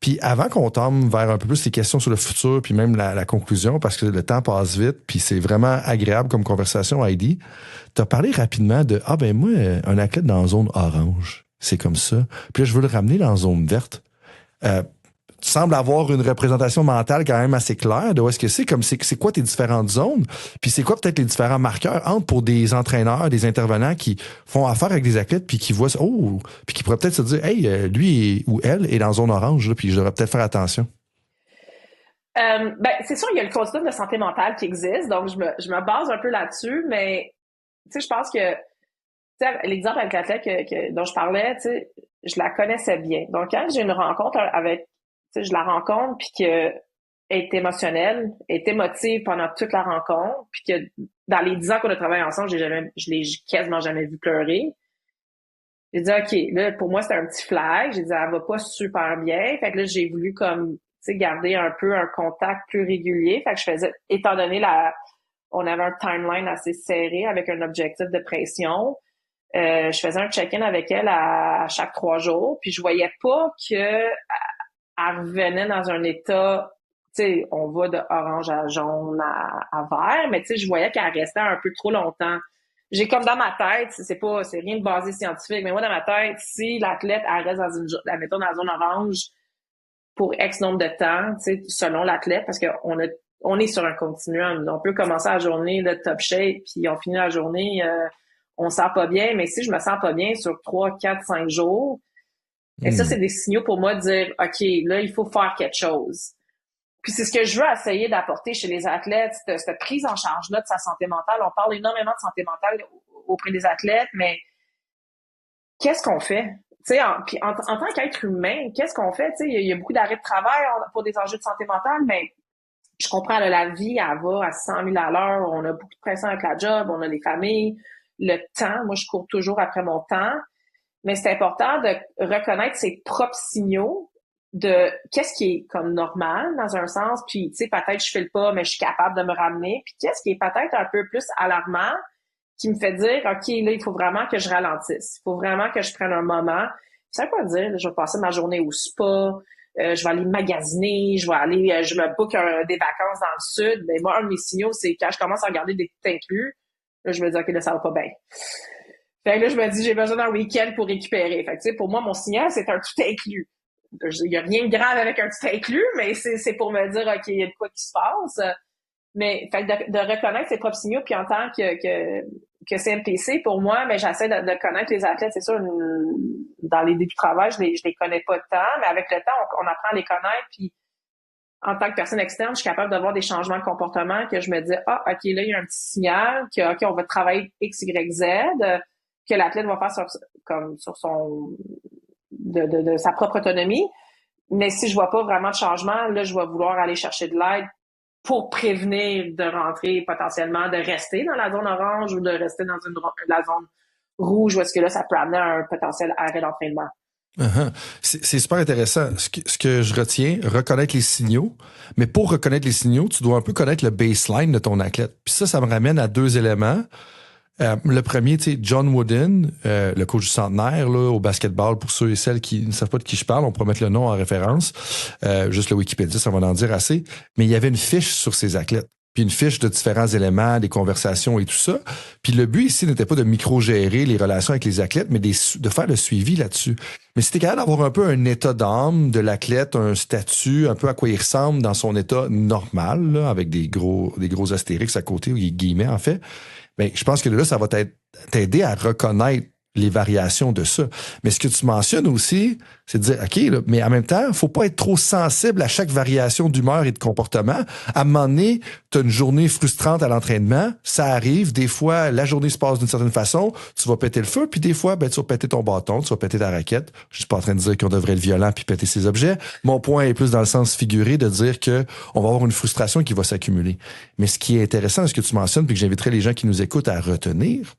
Puis avant qu'on tombe vers un peu plus les questions sur le futur, puis même la conclusion, parce que le temps passe vite, puis c'est vraiment agréable comme conversation, Heidi, tu as parlé rapidement de « Ah ben moi, un athlète dans la zone orange, c'est comme ça. Puis là, je veux le ramener dans la zone verte. » Tu sembles avoir une représentation mentale quand même assez claire de où est-ce que c'est, comme c'est quoi tes différentes zones, puis c'est quoi peut-être les différents marqueurs entre pour des entraîneurs, des intervenants qui font affaire avec des athlètes puis qui voient ça, puis qui pourraient peut-être se dire, hey, lui ou elle est dans zone orange, là, puis je devrais peut-être faire attention. C'est sûr, il y a le continuum de santé mentale qui existe, donc je me base un peu là-dessus, mais tu sais, je pense que l'exemple avec l'athlète dont je parlais, tu sais, je la connaissais bien. Donc quand j'ai une rencontre avec, tu sais, je la rencontre puis qu'elle est émotionnelle, elle est émotive pendant toute la rencontre, puis que dans les 10 ans qu'on a travaillé ensemble, je l'ai quasiment jamais vu pleurer. J'ai dit, OK, là, pour moi, c'était un petit flag. J'ai dit, elle va pas super bien. Fait que là, j'ai voulu comme, tu sais, garder un peu un contact plus régulier. Fait que je faisais, étant donné on avait un timeline assez serré avec un objectif de pression. Je faisais un check-in avec elle à chaque 3 jours, puis je voyais pas que elle revenait dans un état, tu sais, on va de orange à jaune à vert, mais tu sais, je voyais qu'elle restait un peu trop longtemps. J'ai comme dans ma tête, c'est rien de basé scientifique, mais moi dans ma tête, si l'athlète elle reste la mettons dans la zone orange pour X nombre de temps, tu sais, selon l'athlète, parce on est sur un continuum. On peut commencer la journée de top shape, puis on finit la journée, on se sent pas bien, mais si je me sens pas bien sur 3, 4, 5 jours, et ça, c'est des signaux pour moi de dire, OK, là, il faut faire quelque chose. Puis c'est ce que je veux essayer d'apporter chez les athlètes, cette prise en charge-là de sa santé mentale. On parle énormément de santé mentale auprès des athlètes, mais qu'est-ce qu'on fait? Tu sais, en tant qu'être humain, qu'est-ce qu'on fait? Tu sais, il y a beaucoup d'arrêts de travail pour des enjeux de santé mentale, mais je comprends, là, la vie, elle va à 100 000 à l'heure. On a beaucoup de pression avec la job, on a des familles, le temps. Moi, je cours toujours après mon temps. Mais c'est important de reconnaître ses propres signaux de qu'est-ce qui est comme normal dans un sens, puis tu sais, peut-être je fais le pas, mais je suis capable de me ramener, puis qu'est-ce qui est peut-être un peu plus alarmant, qui me fait dire, OK, là, il faut vraiment que je ralentisse. Il faut vraiment que je prenne un moment. Ça veut pas dire, là, je vais passer ma journée au spa, je vais aller magasiner, je me book des vacances dans le sud. Mais moi, un de mes signaux, c'est quand je commence à regarder des tout inclus, là, je me dis, OK, là, ça va pas bien. Fait que là, je me dis, j'ai besoin d'un week-end pour récupérer. Fait que, tu sais, pour moi, mon signal, c'est un tout inclus. Il y a rien de grave avec un tout inclus, mais c'est pour me dire, OK, il y a de quoi qui se passe. Mais, fait que de reconnaître ses propres signaux, puis en tant que CMPC, pour moi, mais j'essaie de connaître les athlètes, c'est sûr, dans les débuts de travail, je les connais pas tant, mais avec le temps, on apprend à les connaître, puis en tant que personne externe, je suis capable de voir des changements de comportement que je me dis, ah, OK, là, il y a un petit signal que, OK, on va travailler X, Y, Z, que l'athlète va faire sur son, de sa propre autonomie. Mais si je vois pas vraiment de changement, là, je vais vouloir aller chercher de l'aide pour prévenir de rentrer potentiellement, de rester dans la zone orange ou de rester dans la zone rouge, où est-ce que là, ça peut amener à un potentiel arrêt d'entraînement. Uh-huh. C'est super intéressant. Ce que je retiens, reconnaître les signaux. Mais pour reconnaître les signaux, tu dois un peu connaître le baseline de ton athlète. Puis ça me ramène à deux éléments. Le premier, tu sais, John Wooden, le coach du centenaire là, au basketball, pour ceux et celles qui ne savent pas de qui je parle, on pourrait mettre le nom en référence. Juste le Wikipédia, ça va en dire assez. Mais il y avait une fiche sur ses athlètes. Puis une fiche de différents éléments, des conversations et tout ça. Puis le but ici n'était pas de micro-gérer les relations avec les athlètes, mais de faire le suivi là-dessus. Mais c'était capable d'avoir un peu un état d'âme de l'athlète, un statut, un peu à quoi il ressemble dans son état normal, là, avec des gros astérix à côté, ou des guillemets en fait. Ben, je pense que là, ça va t'aider à reconnaître les variations de ça. Mais ce que tu mentionnes aussi, c'est de dire, OK, là, mais en même temps, faut pas être trop sensible à chaque variation d'humeur et de comportement. À un moment donné, tu as une journée frustrante à l'entraînement, ça arrive, des fois, la journée se passe d'une certaine façon, tu vas péter le feu, puis des fois, ben, tu vas péter ton bâton, tu vas péter ta raquette. Je suis pas en train de dire qu'on devrait être violent puis péter ses objets. Mon point est plus dans le sens figuré de dire que on va avoir une frustration qui va s'accumuler. Mais ce qui est intéressant, ce que tu mentionnes, puis que j'inviterais les gens qui nous écoutent à retenir,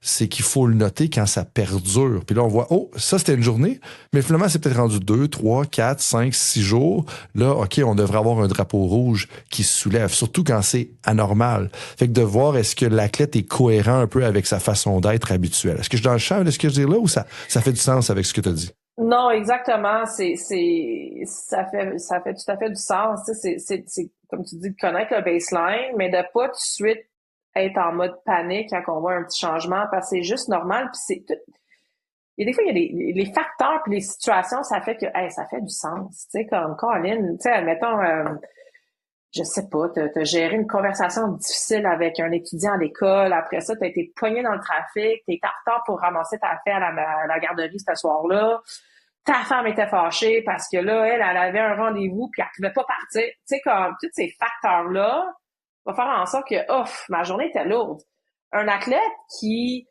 c'est qu'il faut le noter quand ça perdure. Puis là, on voit, oh, ça, c'était une journée, mais finalement, c'est peut-être rendu 2, 3, 4, 5, 6 jours. Là, OK, on devrait avoir un drapeau rouge qui se soulève, surtout quand c'est anormal. Fait que de voir est-ce que l'athlète est cohérent un peu avec sa façon d'être habituelle. Est-ce que je suis dans le champ de ce que je dis là ou ça fait du sens avec ce que tu as dit? Non, exactement. Ça fait tout à fait du sens. Tu sais, c'est, comme tu dis, de connaître le baseline, mais de pas tout de suite être en mode panique quand on voit un petit changement, parce que c'est juste normal. Puis c'est tout. Il y a des fois, il y a les facteurs puis les situations, ça fait que, hey, ça fait du sens. Tu sais, comme Colin, tu sais, admettons, je sais pas, t'as géré une conversation difficile avec un étudiant à l'école. Après ça, t'as été pogné dans le trafic. T'es en retard pour ramasser ta fille à la garderie ce soir-là. Ta femme était fâchée parce que là, elle avait un rendez-vous puis elle pouvait pas partir. Tu sais, comme tous ces facteurs-là vont faire en sorte que, ouf, ma journée était lourde. Un athlète qui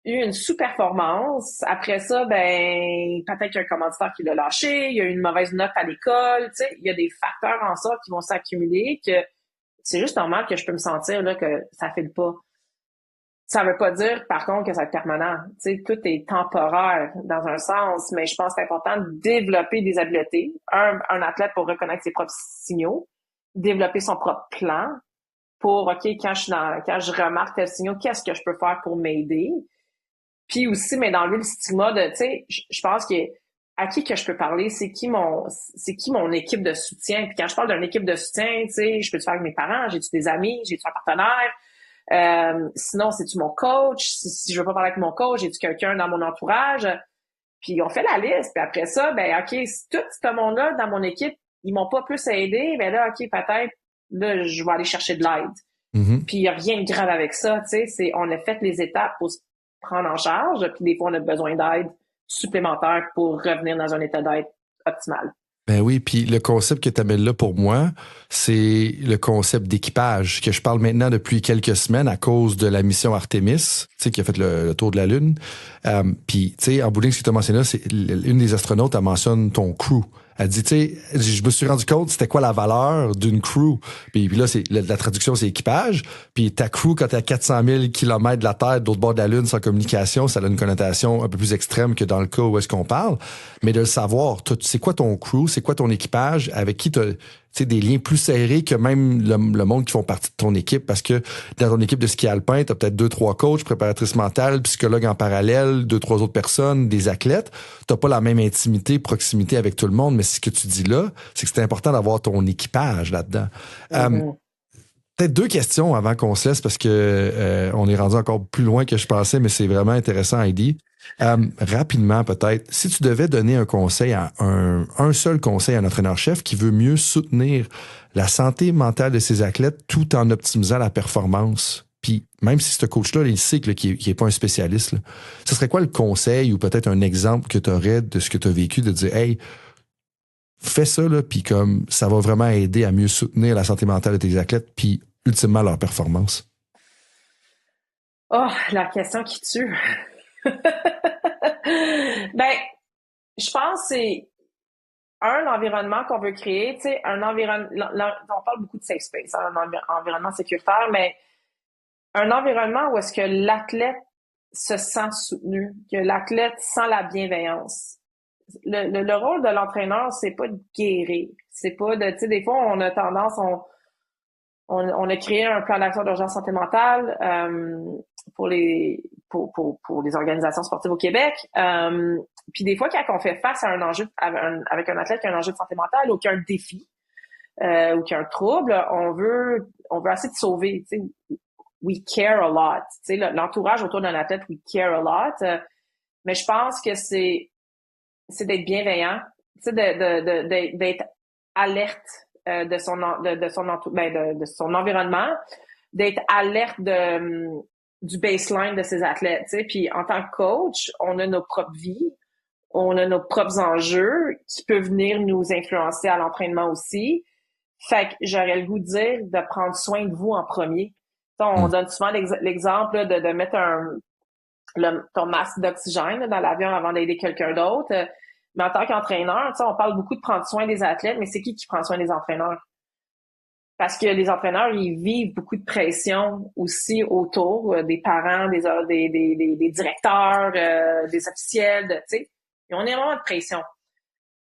eu une sous-performance. Après ça, ben peut-être qu'il y a un commanditaire qui l'a lâché, il y a eu une mauvaise note à l'école, tu sais, il y a des facteurs en sorte qui vont s'accumuler que c'est juste normal que je peux me sentir là que ça fait le pas. Ça veut pas dire, par contre, que ça va être permanent. Tu sais, tout est temporaire dans un sens, mais je pense que c'est important de développer des habiletés. Un athlète pour reconnaître ses propres signaux, développer son propre plan pour, OK, quand je remarque tel signal, qu'est-ce que je peux faire pour m'aider? Puis aussi, mais d'enlever le stigma de, tu sais, je pense que à qui que je peux parler, c'est qui mon équipe de soutien. Puis quand je parle d'une équipe de soutien, tu sais, je peux le faire avec mes parents, j'ai-tu des amis, j'ai-tu un partenaire, sinon c'est-tu mon coach, si je veux pas parler avec mon coach, j'ai-tu quelqu'un dans mon entourage. Puis on fait la liste, puis après ça, ben OK, si tout ce monde-là dans mon équipe, ils m'ont pas plus aidé, ben là, OK, peut-être, là, je vais aller chercher de l'aide. Mhm. Puis il y a rien de grave avec ça, tu sais, on a fait les étapes pour se prendre en charge, puis des fois on a besoin d'aide supplémentaire pour revenir dans un état d'aide optimal. Ben oui, puis le concept que tu amènes là pour moi, c'est le concept d'équipage que je parle maintenant depuis quelques semaines à cause de la mission Artemis, tu sais, qui a fait le tour de la Lune. Puis, tu sais, en bout de ligne, ce que tu as mentionné là, c'est une des astronautes, elle mentionne ton crew. Elle dit, tu sais, je me suis rendu compte c'était quoi la valeur d'une crew. Puis là, c'est la traduction, c'est équipage. Puis ta crew, quand t'es à 400 000 kilomètres de la Terre, d'autre bord de la Lune, sans communication, ça a une connotation un peu plus extrême que dans le cas où est-ce qu'on parle. Mais de le savoir, c'est quoi ton crew, c'est quoi ton équipage, avec qui tu sais, des liens plus serrés que même le monde qui font partie de ton équipe, parce que dans ton équipe de ski alpin, t'as peut-être 2-3 coachs, préparatrices mentales, psychologues en parallèle, 2-3 autres personnes, des athlètes. T'as pas la même intimité, proximité avec tout le monde, mais ce que tu dis là, c'est que c'est important d'avoir ton équipage là-dedans. Mm-hmm. Peut-être 2 questions avant qu'on se laisse, parce que on est rendu encore plus loin que je pensais, mais c'est vraiment intéressant, Heidi. Rapidement, peut-être, si tu devais donner un conseil à un seul conseil à un entraîneur-chef qui veut mieux soutenir la santé mentale de ses athlètes tout en optimisant la performance, puis même si ce coach-là, il sait qu'il n'est pas un spécialiste, là, ce serait quoi le conseil ou peut-être un exemple que tu aurais de ce que tu as vécu, de dire, hey, fais ça, là, puis comme ça va vraiment aider à mieux soutenir la santé mentale de tes athlètes, puis ultimement leur performance? Oh, la question qui tue. Ben, je pense que c'est un environnement qu'on veut créer, tu sais, un environnement, on parle beaucoup de safe space, hein, un environnement sécuritaire, mais un environnement où est-ce que l'athlète se sent soutenu, que l'athlète sent la bienveillance. Le rôle de l'entraîneur, c'est pas de guérir, c'est pas de, tu sais, des fois on a tendance, on a créé un plan d'action d'urgence santé mentale pour les organisations sportives au Québec. Puis des fois, quand on fait face à un enjeu avec un athlète qui a un enjeu de santé mentale ou qui a un défi ou qui a un trouble, on veut essayer de sauver. Tu sais, we care a lot. Tu sais, l'entourage autour d'un athlète, we care a lot. Mais je pense que c'est d'être bienveillant, tu sais, d'être alerte de son environnement, d'être alerte du baseline de ses athlètes, tu sais. Puis en tant que coach, on a nos propres vies, on a nos propres enjeux qui peuvent venir nous influencer à l'entraînement aussi. Fait que j'aurais le goût de dire de prendre soin de vous en premier. T'sais, on donne souvent l'exemple là, de mettre ton masque d'oxygène là, dans l'avion avant d'aider quelqu'un d'autre. Mais en tant qu'entraîneur, on parle beaucoup de prendre soin des athlètes, mais c'est qui prend soin des entraîneurs? Parce que les entraîneurs, ils vivent beaucoup de pression aussi autour des parents, des directeurs, des officiels, tu sais. Ils ont énormément de pression.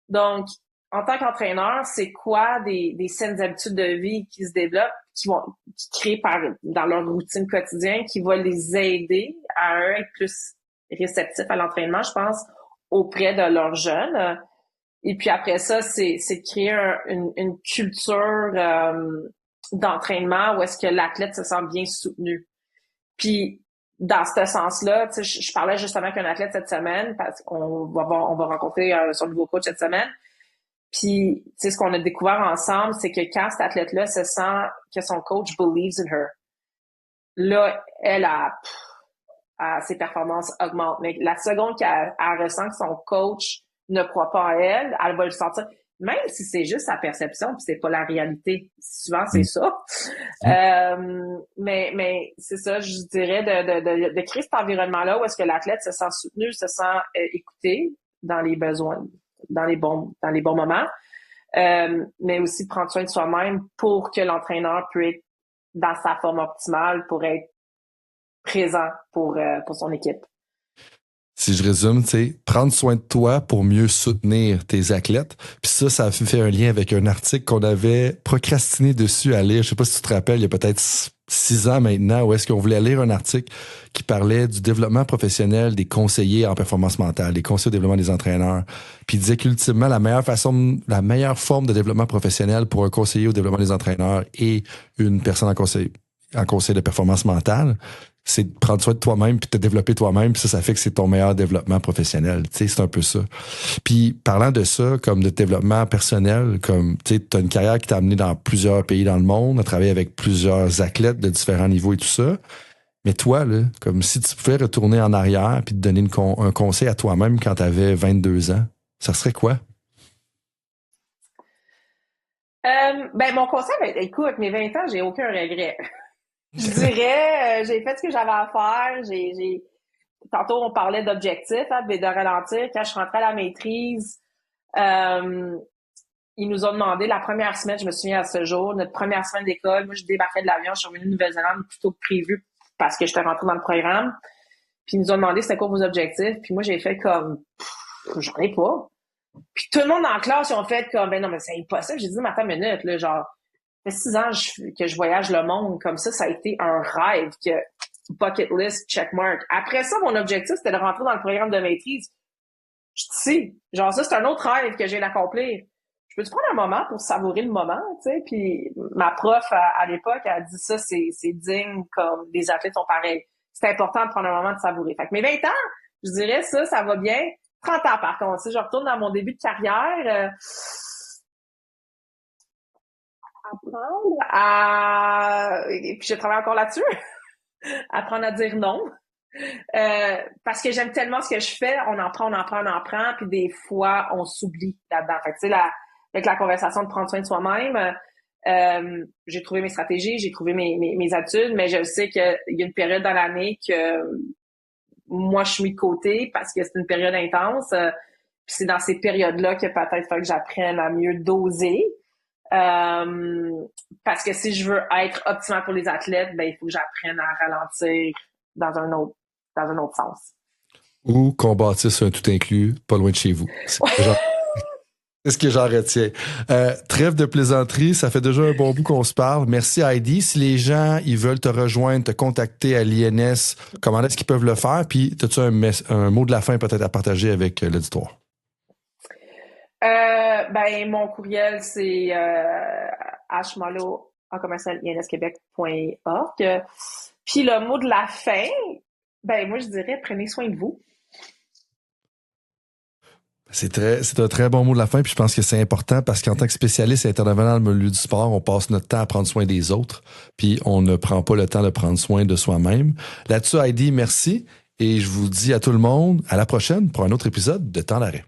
Donc, en tant qu'entraîneur, c'est quoi des saines habitudes de vie qui se développent, qui créent dans leur routine quotidienne, qui va les aider à être plus réceptifs à l'entraînement, je pense, auprès de leurs jeunes. Et puis après ça, c'est de créer une culture d'entraînement où est-ce que l'athlète se sent bien soutenu. Puis dans ce sens-là, tu sais, je parlais justement avec un athlète cette semaine parce qu'on va rencontrer son nouveau coach cette semaine. Puis, tu sais, ce qu'on a découvert ensemble, c'est que quand cet athlète-là se sent que son coach believes in her, là, ses performances augmentent. Mais la seconde qu'elle ressent que son coach ne croit pas à elle, elle va le sentir. Même si c'est juste sa perception, puis c'est pas la réalité. Souvent, c'est ça. Mais c'est ça, je dirais, de créer cet environnement-là où est-ce que l'athlète se sent soutenu, se sent écouté dans les besoins, dans les bons moments, mais aussi de prendre soin de soi-même pour que l'entraîneur puisse être dans sa forme optimale pour être présent pour son équipe. Si je résume, tu sais, prendre soin de toi pour mieux soutenir tes athlètes. Puis ça fait un lien avec un article qu'on avait procrastiné dessus à lire. Je sais pas si tu te rappelles, il y a peut-être 6 ans maintenant, où est-ce qu'on voulait lire un article qui parlait du développement professionnel des conseillers en performance mentale, des conseillers au développement des entraîneurs. Puis il disait qu'ultimement, la meilleure forme de développement professionnel pour un conseiller au développement des entraîneurs et une personne en conseil de performance mentale, c'est de prendre soin de toi-même puis de te développer toi-même, puis ça fait que c'est ton meilleur développement professionnel. Tu sais, c'est un peu ça. Puis parlant de ça, comme de développement personnel, comme tu sais, t'as une carrière qui t'a amené dans plusieurs pays dans le monde, à travailler avec plusieurs athlètes de différents niveaux et tout ça. Mais toi, là, comme si tu pouvais retourner en arrière puis te donner un conseil à toi-même quand t'avais 22 ans, ça serait quoi? Mon conseil, écoute, mes 20 ans, j'ai aucun regret. Je dirais, j'ai fait ce que j'avais à faire. Tantôt, on parlait d'objectifs, de ralentir. Quand je suis rentrée à la maîtrise, ils nous ont demandé la première semaine, je me souviens à ce jour, notre première semaine d'école. Moi, je débarquais de l'avion, je suis revenue de Nouvelle-Zélande plutôt que prévu parce que j'étais rentrée dans le programme. Puis ils nous ont demandé c'était quoi vos objectifs. Puis moi, j'ai fait comme, j'en ai pas. Puis tout le monde en classe, ils ont fait comme, ben non, mais c'est impossible. J'ai dit, mais attends une minute, là, genre, ça fait 6 ans que je voyage le monde comme ça a été un rêve que bucket list, checkmark. Après ça, mon objectif, c'était de rentrer dans le programme de maîtrise. Je sais, genre ça, c'est un autre rêve que j'ai d'accomplir. Je peux-tu prendre un moment pour savourer le moment, tu sais? Puis ma prof, à l'époque, elle a dit ça, c'est digne, comme les athlètes sont pareils. C'est important de prendre un moment de savourer. Fait que mes 20 ans, je dirais ça va bien. 30 ans, par contre, si je retourne dans mon début de carrière, apprendre à... Et puis je travaille encore là-dessus. Apprendre à dire non. Parce que j'aime tellement ce que je fais. On en prend. Puis des fois, on s'oublie là-dedans. Fait que, tu sais, avec la conversation de prendre soin de soi-même, j'ai trouvé mes stratégies, j'ai trouvé mes habitudes, mais je sais qu'il y a une période dans l'année que moi, je suis mis de côté parce que c'est une période intense. Puis c'est dans ces périodes-là que peut-être faut que j'apprenne à mieux doser. Parce que si je veux être optimal pour les athlètes, ben il faut que j'apprenne à ralentir dans un autre sens. Ou qu'on bâtisse un tout inclus pas loin de chez vous. C'est ce que j'en retiens. Trêve de plaisanterie, ça fait déjà un bon bout qu'on se parle. Merci Heidi. Si les gens ils veulent te rejoindre, te contacter à l'INS, comment est-ce qu'ils peuvent le faire? Puis, as-tu un mot de la fin peut-être à partager avec l'auditoire? Mon courriel, c'est hmalo@insquebec.org. Puis le mot de la fin, moi je dirais prenez soin de vous. C'est un très bon mot de la fin, puis je pense que c'est important parce qu'en tant que spécialiste et intervenant dans le milieu du sport, on passe notre temps à prendre soin des autres, puis on ne prend pas le temps de prendre soin de soi-même. Là-dessus, Heidi, merci, et je vous dis à tout le monde, à la prochaine pour un autre épisode de Temps d'arrêt.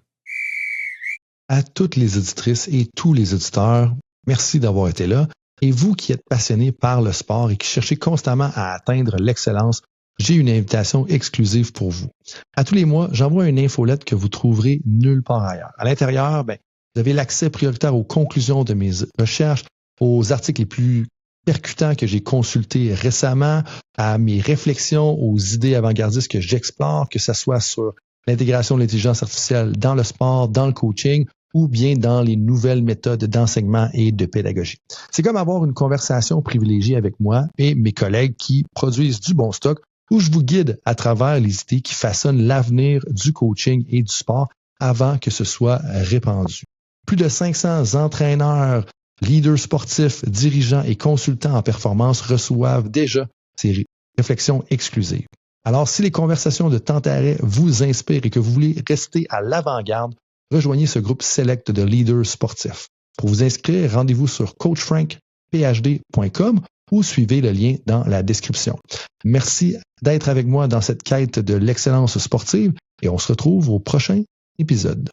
À toutes les auditrices et tous les auditeurs, merci d'avoir été là. Et vous qui êtes passionnés par le sport et qui cherchez constamment à atteindre l'excellence, j'ai une invitation exclusive pour vous. À tous les mois, j'envoie une infolette que vous trouverez nulle part ailleurs. À l'intérieur, vous avez l'accès prioritaire aux conclusions de mes recherches, aux articles les plus percutants que j'ai consultés récemment, à mes réflexions, aux idées avant-gardistes que j'explore, que ce soit sur l'intégration de l'intelligence artificielle dans le sport, dans le coaching, ou bien dans les nouvelles méthodes d'enseignement et de pédagogie. C'est comme avoir une conversation privilégiée avec moi et mes collègues qui produisent du bon stock, où je vous guide à travers les idées qui façonnent l'avenir du coaching et du sport avant que ce soit répandu. Plus de 500 entraîneurs, leaders sportifs, dirigeants et consultants en performance reçoivent déjà ces réflexions exclusives. Alors, si les conversations de Temps d'arrêt vous inspirent et que vous voulez rester à l'avant-garde, rejoignez ce groupe select de leaders sportifs. Pour vous inscrire, rendez-vous sur coachfrankphd.com ou suivez le lien dans la description. Merci d'être avec moi dans cette quête de l'excellence sportive et on se retrouve au prochain épisode.